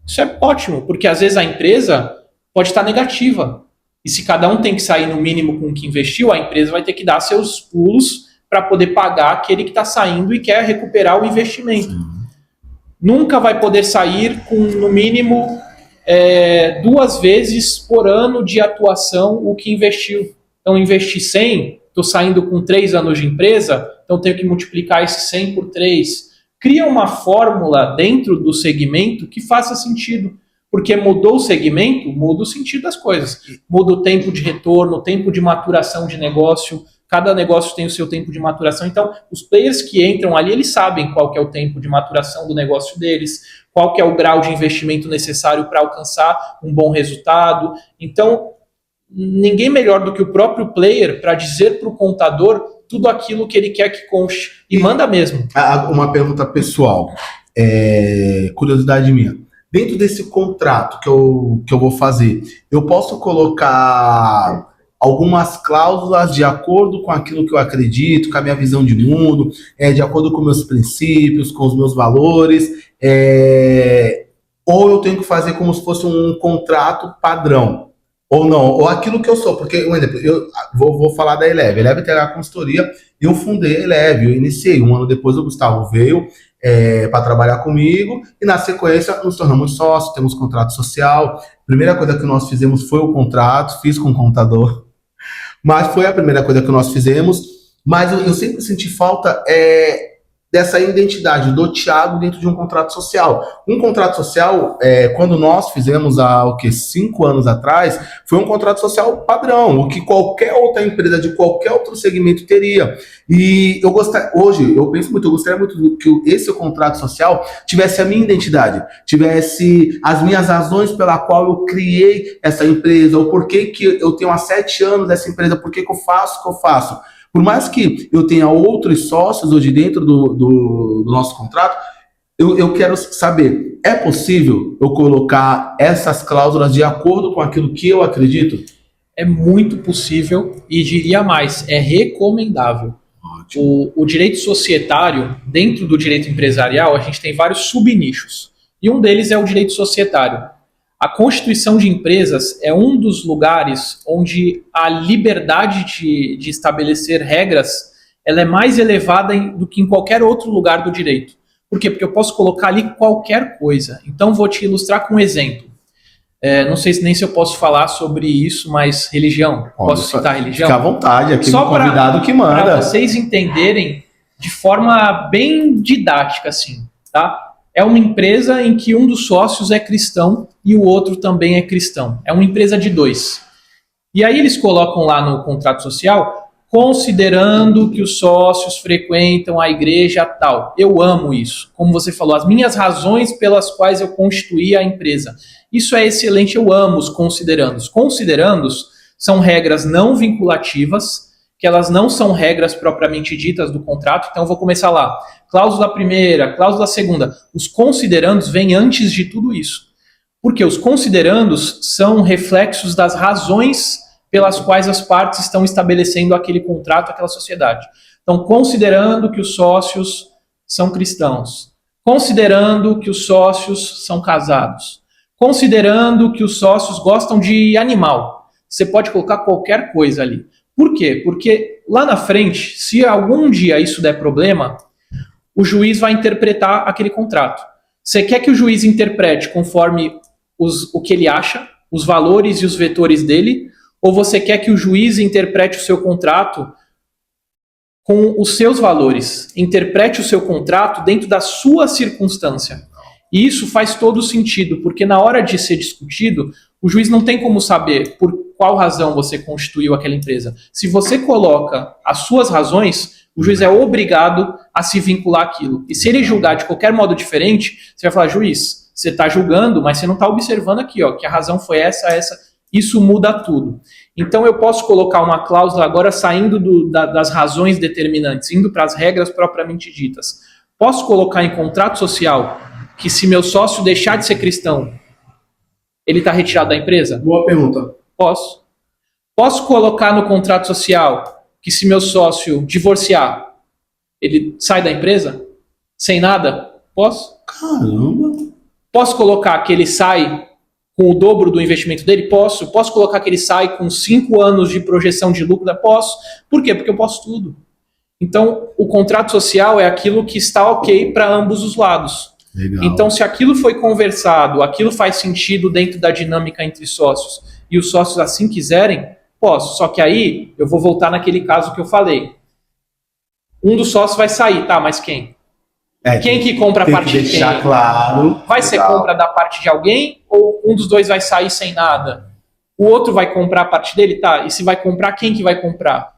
Isso é ótimo, porque às vezes a empresa pode estar negativa. E se cada um tem que sair no mínimo com o que investiu, a empresa vai ter que dar seus pulos para poder pagar aquele que está saindo e quer recuperar o investimento. Nunca vai poder sair com, no mínimo, 2 vezes por ano de atuação o que investiu. Então, investi 100, estou saindo com 3 anos de empresa, então tenho que multiplicar esse 100 por 3. Cria uma fórmula dentro do segmento que faça sentido. Porque mudou o segmento, muda o sentido das coisas. Muda o tempo de retorno, o tempo de maturação de negócio. Cada negócio tem o seu tempo de maturação. Então, os players que entram ali, eles sabem qual que é o tempo de maturação do negócio deles, qual que é o grau de investimento necessário para alcançar um bom resultado. Então, ninguém melhor do que o próprio player para dizer para o contador tudo aquilo que ele quer que conste. E manda mesmo. Uma pergunta pessoal, curiosidade minha. Dentro desse contrato que eu vou fazer, eu posso colocar algumas cláusulas de acordo com aquilo que eu acredito, com a minha visão de mundo, de acordo com meus princípios, com os meus valores, ou eu tenho que fazer como se fosse um contrato padrão, ou não, ou aquilo que eu sou, porque, um exemplo, eu vou falar da Eleve. A Eleve tem a consultoria, eu fundei a Eleve, eu iniciei, 1 ano depois o Gustavo veio para trabalhar comigo, e na sequência nos tornamos sócios, temos contrato social. Primeira coisa que nós fizemos foi o contrato, fiz com o contador, mas foi a primeira coisa que nós fizemos. Mas eu sempre senti falta dessa identidade do Thiago dentro de um contrato social. Um contrato social, quando nós fizemos há 5 anos atrás, foi um contrato social padrão, o que qualquer outra empresa de qualquer outro segmento teria. E hoje, eu gostaria muito que esse contrato social tivesse a minha identidade, tivesse as minhas razões pela qual eu criei essa empresa, o porquê que eu tenho há 7 anos essa empresa, porquê que eu faço o que eu faço. Por mais que eu tenha outros sócios hoje dentro do nosso contrato, eu quero saber, é possível eu colocar essas cláusulas de acordo com aquilo que eu acredito? é muito possível e diria mais, é recomendável. O direito societário, dentro do direito empresarial, a gente tem vários subnichos. E um deles é o direito societário. A constituição de empresas é um dos lugares onde a liberdade de estabelecer regras ela é mais elevada do que em qualquer outro lugar do direito. Por quê? Porque eu posso colocar ali qualquer coisa. Então, vou te ilustrar com um exemplo. Não sei nem se eu posso falar sobre isso, mas religião. Posso citar religião? Fica à vontade, aqui Só o convidado que manda. Para vocês entenderem de forma bem didática, assim, tá? É uma empresa em que um dos sócios é cristão e o outro também é cristão. É uma empresa de dois. E aí eles colocam lá no contrato social, considerando que os sócios frequentam a igreja tal. Eu amo isso. Como você falou, as minhas razões pelas quais eu constituí a empresa. Isso é excelente, eu amo os considerandos. Considerandos são regras não vinculativas, que elas não são regras propriamente ditas do contrato. Então eu vou começar lá. Cláusula primeira, cláusula segunda. Os considerandos vêm antes de tudo isso. Porque os considerandos são reflexos das razões pelas quais as partes estão estabelecendo aquele contrato, aquela sociedade. Então, considerando que os sócios são cristãos, considerando que os sócios são casados, considerando que os sócios gostam de animal, você pode colocar qualquer coisa ali. Por quê? Porque lá na frente, se algum dia isso der problema, o juiz vai interpretar aquele contrato. Você quer que o juiz interprete conforme o que ele acha, os valores e os vetores dele, ou você quer que o juiz interprete o seu contrato com os seus valores, interprete o seu contrato dentro da sua circunstância? E isso faz todo sentido, porque na hora de ser discutido, o juiz não tem como saber por qual razão você constituiu aquela empresa. Se você coloca as suas razões, o juiz é obrigado a se vincular àquilo. E se ele julgar de qualquer modo diferente, você vai falar, juiz, você está julgando, mas você não está observando aqui, ó, que a razão foi essa. Isso muda tudo. Então eu posso colocar uma cláusula agora saindo das razões determinantes, indo para as regras propriamente ditas. Posso colocar em contrato social que se meu sócio deixar de ser cristão, ele está retirado da empresa? Boa pergunta. Posso. Posso colocar no contrato social que se meu sócio divorciar, ele sai da empresa? Sem nada? Posso? Caramba. Posso colocar que ele sai com o dobro do investimento dele? Posso. Posso colocar que ele sai com 5 anos de projeção de lucro? Posso. Por quê? Porque eu posso tudo. Então, o contrato social é aquilo que está ok para ambos os lados. Legal. Então, se aquilo foi conversado, aquilo faz sentido dentro da dinâmica entre sócios, e os sócios assim quiserem, posso. Só que aí, eu vou voltar naquele caso que eu falei. Um dos sócios vai sair, tá? Mas quem? Quem que compra a parte de quem? Claro. Vai ser compra da parte de alguém ou um dos dois vai sair sem nada? O outro vai comprar a parte dele? Tá, e se vai comprar, quem que vai comprar?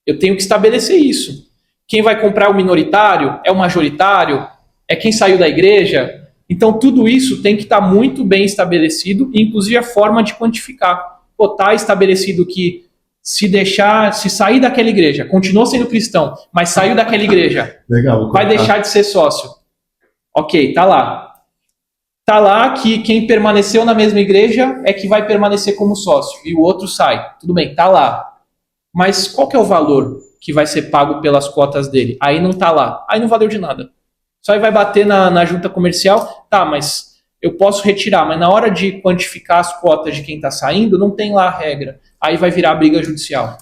Eu tenho que estabelecer isso. Quem vai comprar é o minoritário? É o majoritário? É quem saiu da igreja? Então tudo isso tem que estar muito bem estabelecido, inclusive a forma de quantificar. Tá estabelecido que se sair daquela igreja, continuou sendo cristão, mas saiu daquela igreja, legal, vai deixar de ser sócio. Ok, tá lá. Tá lá que quem permaneceu na mesma igreja é que vai permanecer como sócio, e o outro sai. Tudo bem, tá lá. Mas qual que é o valor que vai ser pago pelas cotas dele? Aí não tá lá. Aí não valeu de nada. Só aí vai bater na junta comercial, tá, mas eu posso retirar, mas na hora de quantificar as cotas de quem está saindo, não tem lá a regra. Aí vai virar briga judicial.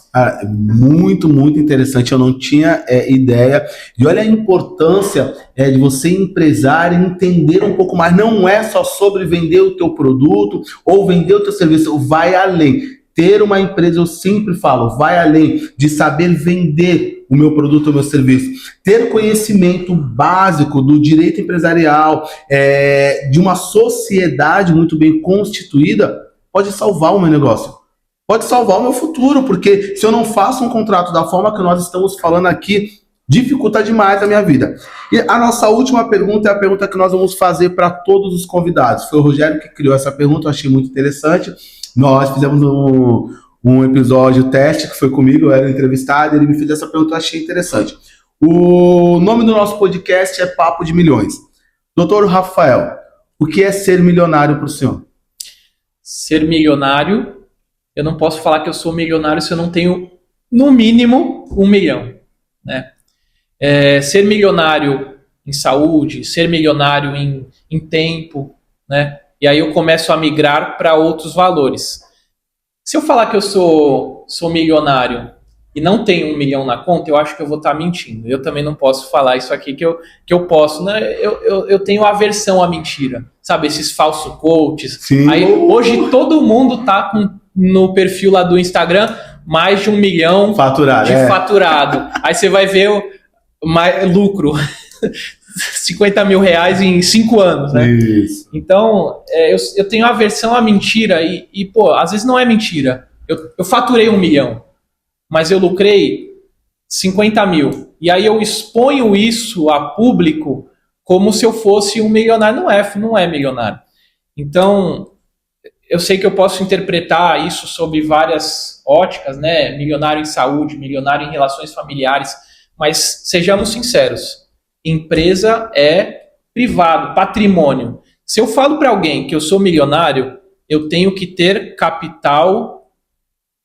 Muito, muito interessante. Eu não tinha ideia. E olha a importância de você, empresário, entender um pouco mais. Não é só sobre vender o teu produto ou vender o teu serviço. Vai além. Ter uma empresa, eu sempre falo, vai além de saber vender o meu produto, o meu serviço. Ter conhecimento básico do direito empresarial, de uma sociedade muito bem constituída, pode salvar o meu negócio. Pode salvar o meu futuro, porque se eu não faço um contrato da forma que nós estamos falando aqui, dificulta demais a minha vida. E a nossa última pergunta é a pergunta que nós vamos fazer para todos os convidados. Foi o Rogério que criou essa pergunta, eu achei muito interessante. Nós fizemos um episódio teste, que foi comigo, eu era entrevistado, ele me fez essa pergunta, eu achei interessante. O nome do nosso podcast é Papo de Milhões. Doutor Rafael, o que é ser milionário para o senhor? Ser milionário eu não posso falar que eu sou milionário se eu não tenho, no mínimo, 1 milhão, né? Ser milionário em saúde, ser milionário em tempo, né? E aí eu começo a migrar para outros valores. Se eu falar que eu sou milionário e não tenho 1 milhão na conta, eu acho que eu vou estar mentindo. Eu também não posso falar isso aqui que eu posso, né? Eu tenho aversão à mentira, sabe? Esses falsos coaches. Sim. Aí hoje todo mundo tá no perfil lá do Instagram mais de 1 milhão faturado, de faturado. Aí você vai ver o lucro. 50 mil reais em 5 anos, né? Isso. Então, eu tenho aversão à mentira e, pô, às vezes não é mentira. Eu faturei 1 milhão, mas eu lucrei 50 mil. E aí eu exponho isso a público como se eu fosse um milionário. Não é milionário. Então, eu sei que eu posso interpretar isso sob várias óticas, né? Milionário em saúde, milionário em relações familiares, mas sejamos sinceros. Empresa é privado, patrimônio. Se eu falo para alguém que eu sou milionário, eu tenho que ter capital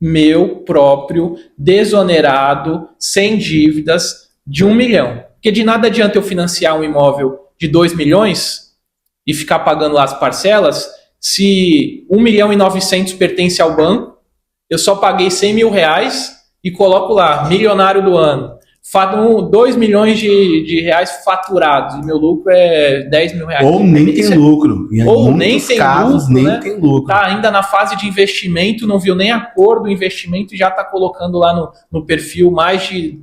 meu próprio, desonerado, sem dívidas, de 1 milhão. Porque de nada adianta eu financiar um imóvel de 2 milhões e ficar pagando lá as parcelas, se 1 milhão e 900 pertence ao banco, eu só paguei 100 mil reais e coloco lá, milionário do ano. 2 milhões de reais faturados e meu lucro é 10 mil reais. Ou nem tem lucro. Ou nem tem casos, lucro, nem né? tem lucro. Tá ainda na fase de investimento, não viu nem a cor do investimento e já está colocando lá no perfil mais de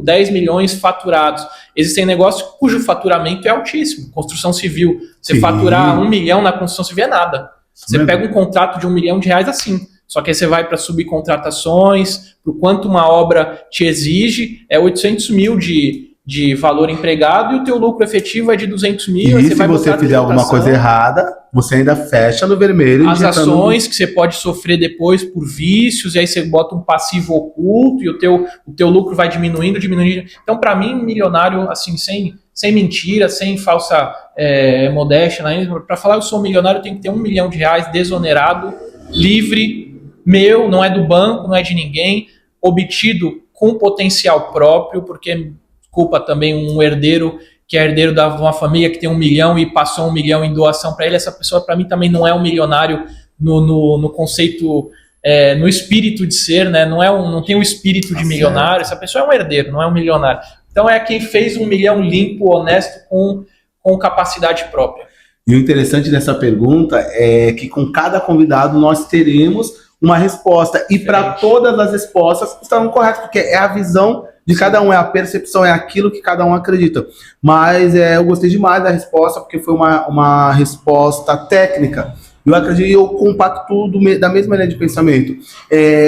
10 milhões faturados. Existem negócios cujo faturamento é altíssimo. Construção civil. Você faturar 1 milhão na construção civil é nada. Você pega um contrato de 1 milhão de reais assim. Só que aí você vai para subcontratações, por quanto uma obra te exige, é 800 mil de valor empregado e o teu lucro efetivo é de 200 mil. E se você fizer alguma coisa errada, você ainda fecha no vermelho. As ações que você pode sofrer depois por vícios, e aí você bota um passivo oculto e o teu lucro vai diminuindo. Então, para mim, milionário, assim, sem mentira, sem falsa modéstia, para falar eu sou milionário, tem que ter 1 milhão de reais desonerado, livre, meu, não é do banco, não é de ninguém, obtido com potencial próprio, porque culpa também um herdeiro que é herdeiro de uma família que tem 1 milhão e passou 1 milhão em doação para ele. Essa pessoa, para mim, também não é um milionário no conceito, no espírito de ser, né? Não tem um espírito de milionário. Essa pessoa é um herdeiro, não é um milionário. Então é quem fez 1 milhão limpo, honesto, com capacidade própria. E o interessante dessa pergunta é que com cada convidado nós teremos uma resposta. E para todas as respostas estão corretas, porque é a visão de cada um, é a percepção, é aquilo que cada um acredita. Mas eu gostei demais da resposta, porque foi uma resposta técnica. Eu acredito, eu compacto da mesma linha de pensamento.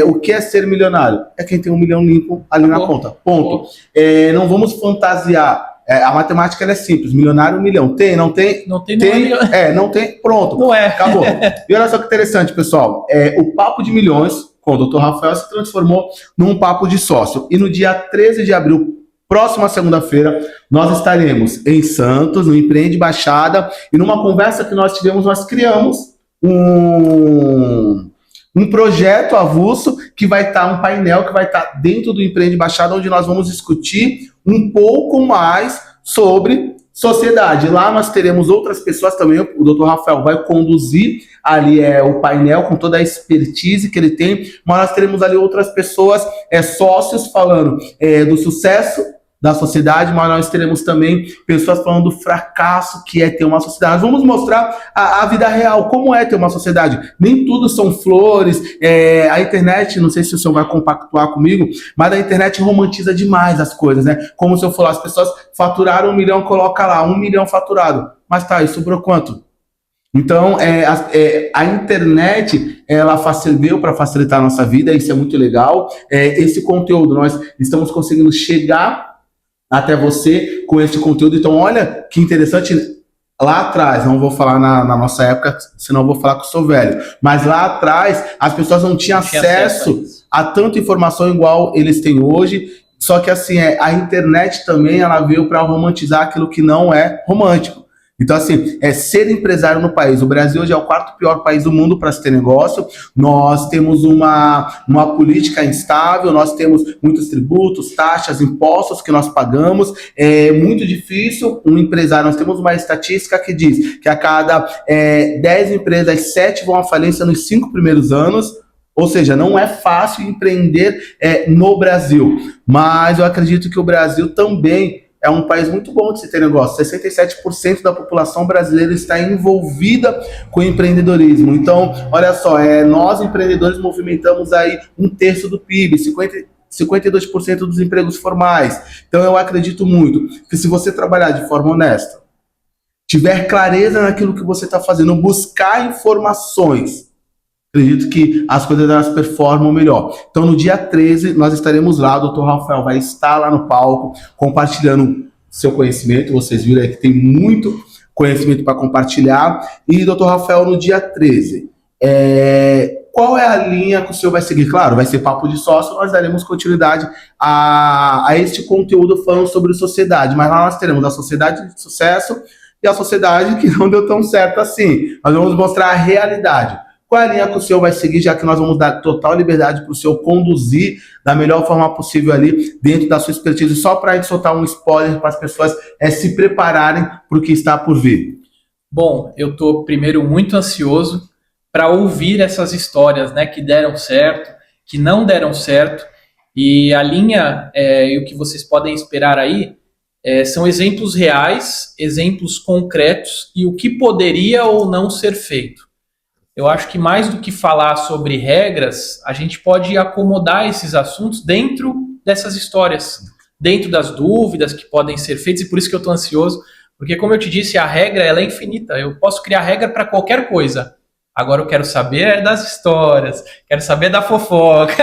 O que é ser milionário? É quem tem 1 milhão limpo ali na conta. Ponto. Não vamos fantasiar. A matemática ela é simples. Milionário, 1 milhão. Tem, não tem? Não tem, tem. Não é não tem? Pronto. Não é. Acabou. E olha só que interessante, pessoal. O Papo de Milhões com o Dr. Rafael se transformou num papo de sócio. E no dia 13 de abril, próxima segunda-feira, nós estaremos em Santos, no Empreende Baixada, e numa conversa que nós tivemos, nós criamos um projeto avulso que vai estar, um painel que vai estar dentro do Empreende Baixada, onde nós vamos discutir um pouco mais sobre sociedade. Lá nós teremos outras pessoas também, o Dr. Rafael vai conduzir ali o painel com toda a expertise que ele tem, mas nós teremos ali outras pessoas, sócios falando do sucesso da sociedade, mas nós teremos também pessoas falando do fracasso que é ter uma sociedade. Nós vamos mostrar a vida real, como é ter uma sociedade. Nem tudo são flores. A internet, não sei se o senhor vai compactuar comigo, mas a internet romantiza demais as coisas, né? Como se eu falar, as pessoas faturaram 1 milhão, coloca lá, 1 milhão faturado. Mas tá, e sobrou quanto? Então, a internet, ela veio para facilitar a nossa vida, isso é muito legal. Esse conteúdo, nós estamos conseguindo chegar até você com esse conteúdo. Então, olha que interessante, lá atrás, não vou falar na nossa época, senão eu vou falar que eu sou velho, mas lá atrás as pessoas não tinham acesso a tanta informação igual eles têm hoje, só que assim, a internet também, ela veio para romantizar aquilo que não é romântico. Então, assim, é ser empresário no país. O Brasil hoje é o quarto pior país do mundo para se ter negócio. Nós temos uma política instável, nós temos muitos tributos, taxas, impostos que nós pagamos. É muito difícil um empresário. Nós temos uma estatística que diz que a cada 10 empresas, 7 vão à falência nos 5 primeiros anos. Ou seja, não é fácil empreender no Brasil. Mas eu acredito que o Brasil também é um país muito bom de se ter negócio. 67% da população brasileira está envolvida com empreendedorismo. Então, olha só, nós empreendedores movimentamos aí 1/3 do PIB, 52% dos empregos formais. Então, eu acredito muito que se você trabalhar de forma honesta, tiver clareza naquilo que você está fazendo, buscar informações, acredito que as coisas elas performam melhor. Então, no dia 13, nós estaremos lá. O Dr. Rafael vai estar lá no palco, compartilhando seu conhecimento. Vocês viram aí que tem muito conhecimento para compartilhar. E, Dr. Rafael, no dia 13, qual é a linha que o senhor vai seguir? Claro, vai ser papo de sócio, nós daremos continuidade a este conteúdo falando sobre sociedade. Mas lá nós teremos a sociedade de sucesso e a sociedade que não deu tão certo assim. Nós vamos mostrar a realidade. Qual é a linha que o senhor vai seguir, já que nós vamos dar total liberdade para o senhor conduzir da melhor forma possível ali, dentro da sua expertise, só para a gente soltar um spoiler para as pessoas se prepararem para o que está por vir? Bom, eu estou primeiro muito ansioso para ouvir essas histórias, né, que deram certo, que não deram certo, e a linha e o que vocês podem esperar aí são exemplos reais, exemplos concretos e o que poderia ou não ser feito. Eu acho que mais do que falar sobre regras, a gente pode acomodar esses assuntos dentro dessas histórias, dentro das dúvidas que podem ser feitas, e por isso que eu estou ansioso, porque, como eu te disse, a regra ela é infinita. Eu posso criar regra para qualquer coisa. Agora eu quero saber das histórias, quero saber da fofoca.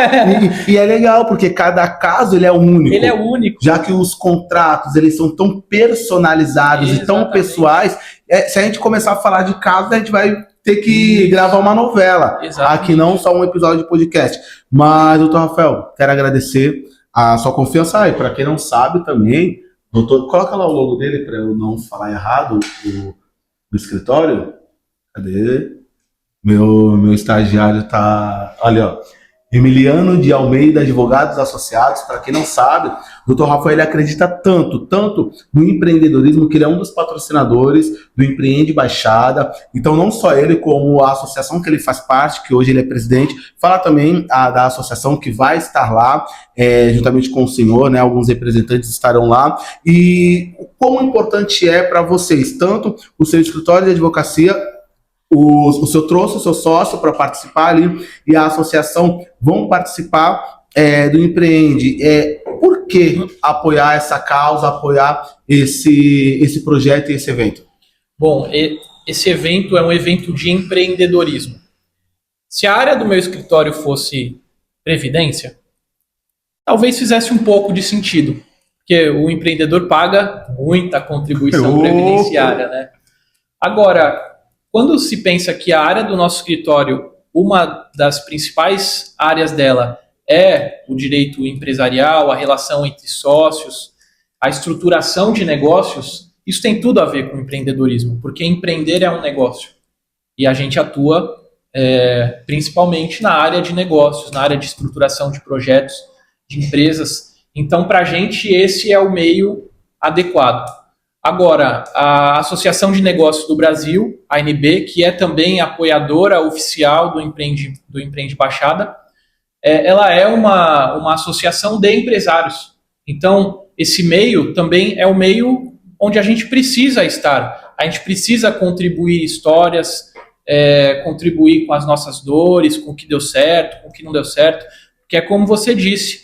E é legal, porque cada caso ele é único. Ele é único. Já que os contratos eles são tão personalizados e tão pessoais, se a gente começar a falar de casos, a gente vai ter que gravar uma novela. Exatamente. Aqui não só um episódio de podcast. Mas, doutor Rafael, quero agradecer a sua confiança aí. Para quem não sabe também, doutor, coloca lá o logo dele para eu não falar errado, o escritório. Cadê? Meu estagiário tá... Olha, ó. Emiliano de Almeida, Advogados Associados. Para quem não sabe, o Dr. Rafael ele acredita tanto no empreendedorismo, que ele é um dos patrocinadores do Empreende Baixada. Então, não só ele, como a associação que ele faz parte, que hoje ele é presidente, fala também da associação que vai estar lá, juntamente com o senhor, né? Alguns representantes estarão lá. E o quão importante é para vocês, tanto o seu escritório de advocacia, o senhor trouxe o seu sócio para participar ali e a associação vão participar do Empreende. Por que apoiar essa causa, apoiar esse projeto e esse evento? Bom, esse evento é um evento de empreendedorismo. Se a área do meu escritório fosse previdência, talvez fizesse um pouco de sentido, porque o empreendedor paga muita contribuição previdenciária, né? Agora, quando se pensa que a área do nosso escritório, uma das principais áreas dela é o direito empresarial, a relação entre sócios, a estruturação de negócios, isso tem tudo a ver com empreendedorismo, porque empreender é um negócio. E a gente atua principalmente na área de negócios, na área de estruturação de projetos, de empresas. Então, para a gente, esse é o meio adequado. Agora, a Associação de Negócios do Brasil, a ANB, que é também apoiadora oficial do Empreende Baixada, ela é uma associação de empresários. Então, esse meio também é o meio onde a gente precisa estar. A gente precisa contribuir histórias, contribuir com as nossas dores, com o que deu certo, com o que não deu certo. Porque é como você disse,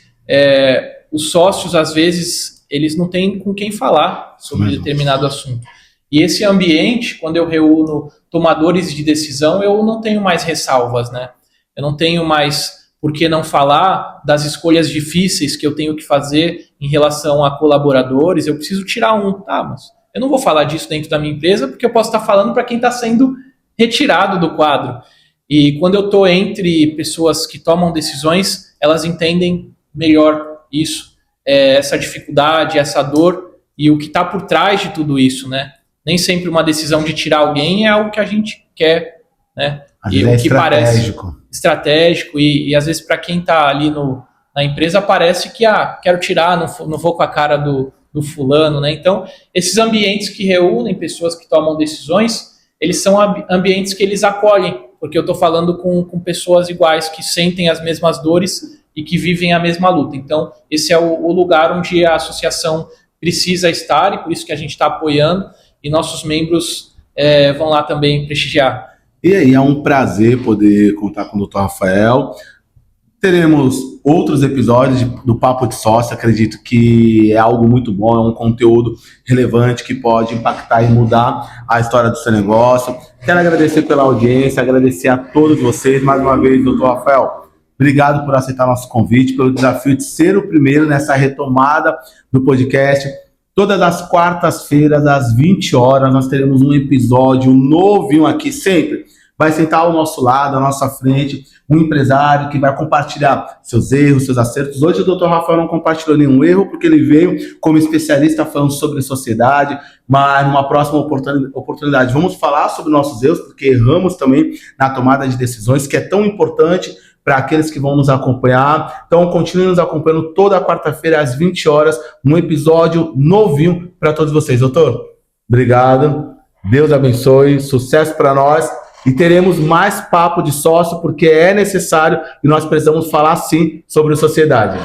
os sócios, às vezes, eles não têm com quem falar sobre determinado assunto. E esse ambiente, quando eu reúno tomadores de decisão, eu não tenho mais ressalvas, né? Eu não tenho mais por que não falar das escolhas difíceis que eu tenho que fazer em relação a colaboradores. Eu preciso tirar mas eu não vou falar disso dentro da minha empresa, porque eu posso estar falando para quem está sendo retirado do quadro. E quando eu estou entre pessoas que tomam decisões, elas entendem melhor isso, essa dificuldade, essa dor e o que está por trás de tudo isso, né? nem sempre uma decisão de tirar alguém é algo que a gente quer, né? E o que parece estratégico e às vezes para quem está ali na empresa parece que quero tirar, não vou com a cara do fulano, né? Então, esses ambientes que reúnem pessoas que tomam decisões, eles são ambientes que eles acolhem, porque eu estou falando com pessoas iguais, que sentem as mesmas dores e que vivem a mesma luta. Então, esse é o lugar onde a associação precisa estar, e por isso que a gente está apoiando, e nossos membros vão lá também prestigiar. E aí, é um prazer poder contar com o Dr. Rafael. Teremos outros episódios do Papo de Sócio, acredito que é algo muito bom, é um conteúdo relevante que pode impactar e mudar a história do seu negócio. Quero agradecer pela audiência, agradecer a todos vocês, mais uma vez, Dr. Rafael, obrigado por aceitar nosso convite, pelo desafio de ser o primeiro nessa retomada do podcast. Todas as quartas-feiras, às 20 horas, nós teremos um episódio novinho aqui, sempre. Vai sentar ao nosso lado, à nossa frente, um empresário que vai compartilhar seus erros, seus acertos. Hoje o Dr. Rafael não compartilhou nenhum erro, porque ele veio como especialista falando sobre sociedade, mas numa próxima oportunidade vamos falar sobre nossos erros, porque erramos também na tomada de decisões, que é tão importante para aqueles que vão nos acompanhar. Então, continue nos acompanhando toda quarta-feira, às 20 horas, um episódio novinho para todos vocês. Doutor, obrigado. Deus abençoe. Sucesso para nós. E teremos mais papo de sócio, porque é necessário e nós precisamos falar, sim, sobre sociedade.